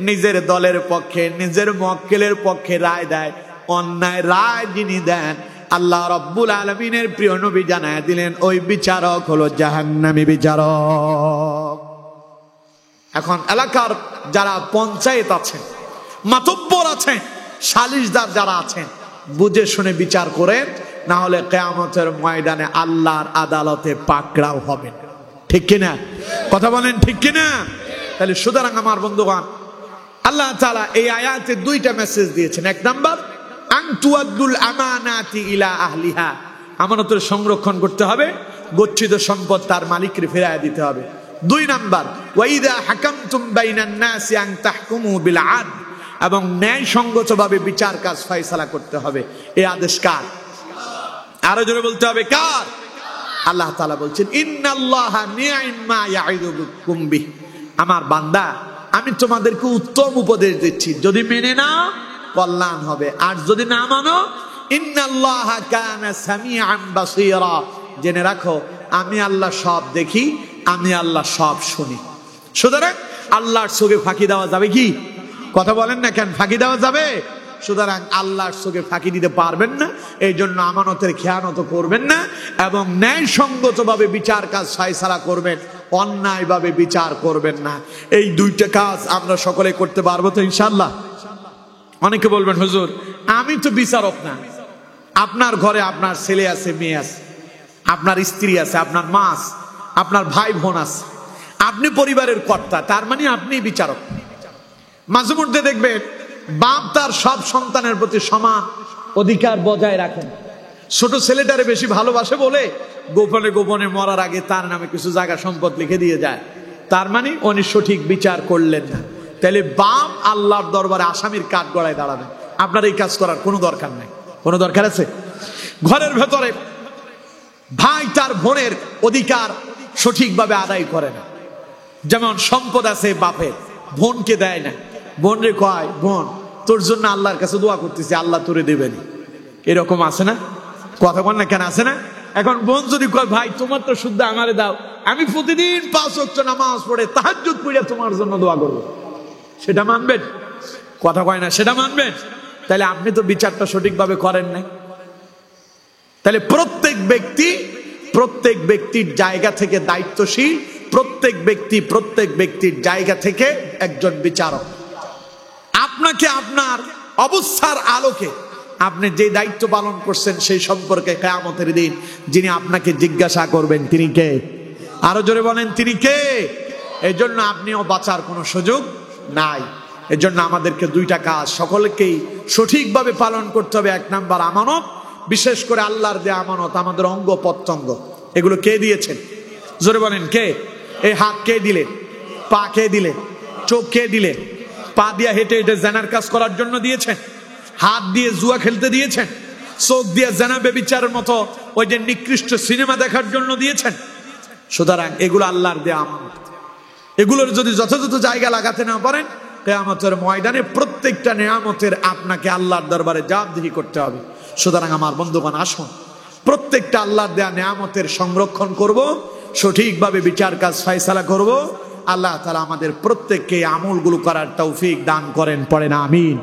নিজের দলের পক্ষে, নিজের মুওয়াক্কিলের পক্ষে রায় দেয়। অন্যায় রায় যিনি দেন, আল্লাহ রাব্বুল আলামিনের প্রিয় নবী জানায় দিলেন ওই বিচারক হলো জাহান্নামী বিচারক। এখন এলাকার যারা পঞ্চায়েত আছেন, মাতব্বর আছেন, সালিশদার যারা আছেন, বুঝে শুনে বিচার করেন, না হলে কিয়ামতের ময়দানে আল্লাহর আদালতে পাকড়াও হবেন, ঠিক কিনা? কথা বলেন ঠিক কিনা? তাহলে সুতরাং আমার বন্ধুগণ, আল্লাহ তাআলা এই আয়াতে দুইটা মেসেজ দিয়েছেন। এক নাম্বার, আন তুআদ্দুল আমানাতি ইলা আহলিহা, আমানতের সংরক্ষণ করতে হবে, গচ্ছিত সম্পদ তার মালিককে ফিরিয়ে দিতে হবে। দুই নাম্বার, ওয়া ইযা হাকামতুম বাইনান নাসি আন তাহকুমু বিল আদল, এবং ন্যায়সঙ্গতভাবে বিচার কাজ ফয়সালা করতে হবে। এই আদেশ কার? আরো জোরে বলতে হবে কার? আল্লাহ তাআলা বলছেন, ইন্নাল্লাহা নি'মা ইয়া'iদুকুম বিহি, আমার বান্দা আমি তোমাদেরকে উত্তম উপদেশ দিচ্ছি, যদি মেনে নাও কল্যাণ হবে, আর যদি না মানো, ইন্নাল্লাহা কানা সামিআন বাসীরা, জেনে রাখো আমি আল্লাহ সব দেখি, আমি আল্লাহ সব শুনি। সুতরাং আল্লাহর চোখে ফাঁকি দেওয়া যাবে কি? কথা বলেন না কেন? ফাঁকি দেওয়া যাবে? সুতরাং আল্লাহর চোখে ফাঁকি দিতে পারবেন না, এই জন্য আমানতের খেয়ানত করবেন না, এবং ন্যায়সঙ্গতভাবে বিচার কাজ ফয়সালা করবেন, অন্যায়ভাবে বিচার করবেন না। এই দুইটা কাজ আমরা সকলে করতে পারবো তো ইনশাআল্লাহ? অনেকে বলবেন, হুজুর আমি তো বিচারক না। আপনার ঘরে আপনার ছেলে আছে, মেয়ে আছে, আপনার স্ত্রী আছে, আপনার মা আছে, আপনার ভাই বোন আছে, আপনি পরিবারের কর্তা, তার মানে আপনি বিচারক। মাঝে মধ্যে দেখবেন বাপ তার সব সন্তানের প্রতি সমান অধিকার বজায় রাখেন। ছোট ছেলেটারে বেশি ভালোবাসে বলে গোপনে গোপনে মরার আগে তার নামে কিছু জায়গা সম্পদ লিখে দিয়ে যায়, তার মানে উনি সঠিক বিচার করলেন না। তাহলে বাপ আল্লাহর দরবারে আসামির কাঠ গড়ায় দাঁড়াবে। আপনার এই কাজ করার কোনো দরকার নাই। কোনো দরকার আছে? ঘরের ভেতরে ভাই তার বোনের অধিকার সঠিকভাবে আদায় করে না। যেমন সম্পদ আছে বাপের, বোনকে দেয় না। বোন রে কয়, বোন তোর জন্য আল্লাহর কাছে দোয়া করতেছি, আল্লাহ তোরে দেবেনি। এরকম আছে না? কথা বল না কেন? আছে না? এখন বোন যদি কয়, ভাই তোমার তো শুদ্ধ আমারে দাও, আমি প্রতিদিন 5 ওয়াক্ত নামাজ পড়ে তাহাজ্জুদ পড়ে তোমার জন্য দোয়া করব, সেটা মানবেন? কথা কয় না, সেটা মানবেন? তাহলে আপনি তো বিচারটা সঠিকভাবে করেন নাই। তাহলে প্রত্যেক ব্যক্তির জায়গা থেকে দায়িত্বশীল, প্রত্যেক ব্যক্তির জায়গা থেকে একজন বিচারক। আপনাকে আপনার অবস্থার আলোকে আপনি যে দায়িত্ব পালন করছেন সেই সম্পর্কে কিয়ামতের দিন যিনি আপনাকে জিজ্ঞাসা করবেন, তিনি কে? আরো জোরে বলেন, তিনি কে? এই জন্য আপনিও বাঁচার কোনো সুযোগ নাই। এজন্য আমাদেরকে দুইটা কাজ সকলকেই সঠিকভাবে পালন করতে হবে। এক নাম্বার আমানত, বিশেষ করে আল্লাহর দেয়া আমানত, আমাদের অঙ্গ প্রত্যঙ্গ, এগুলো কে দিয়েছেন? জোরে বলেন কে? এই হাত কে দিলেন? পা কে দিলেন? চোখ কে দিলেন? পা দিয়ে হেঁটে হেঁটে জেনার কাজ করার জন্য দিয়েছেন? হাত দিয়ে জুয়া খেলতে দিয়েছেন? চোখ দিয়ে জেনা বেবিচারের মতো ওই যে নিকৃষ্ট সিনেমা দেখার জন্য দিয়েছেন? সুতরাং এগুলো আল্লাহর দেয়া আমানত। এগুলোর যদি যথাযথ জায়গা লাগাতে না পারেন, কিয়ামতের ময়দানে প্রত্যেকটা নিয়ামতের আপনাকে আল্লাহর দরবারে জবাবদিহি করতে হবে। সুতরাং আমার বন্ধুগণ, আসুন প্রত্যেকটা আল্লাহর দেয়া নিয়ামতের সংরক্ষণ করব, সঠিকভাবে বিচার কাজ ফয়সালা করব। আল্লাহ তাআলা আমাদের প্রত্যেককে আমলগুলো করার তৌফিক দান করেন, পড়েন আমিন।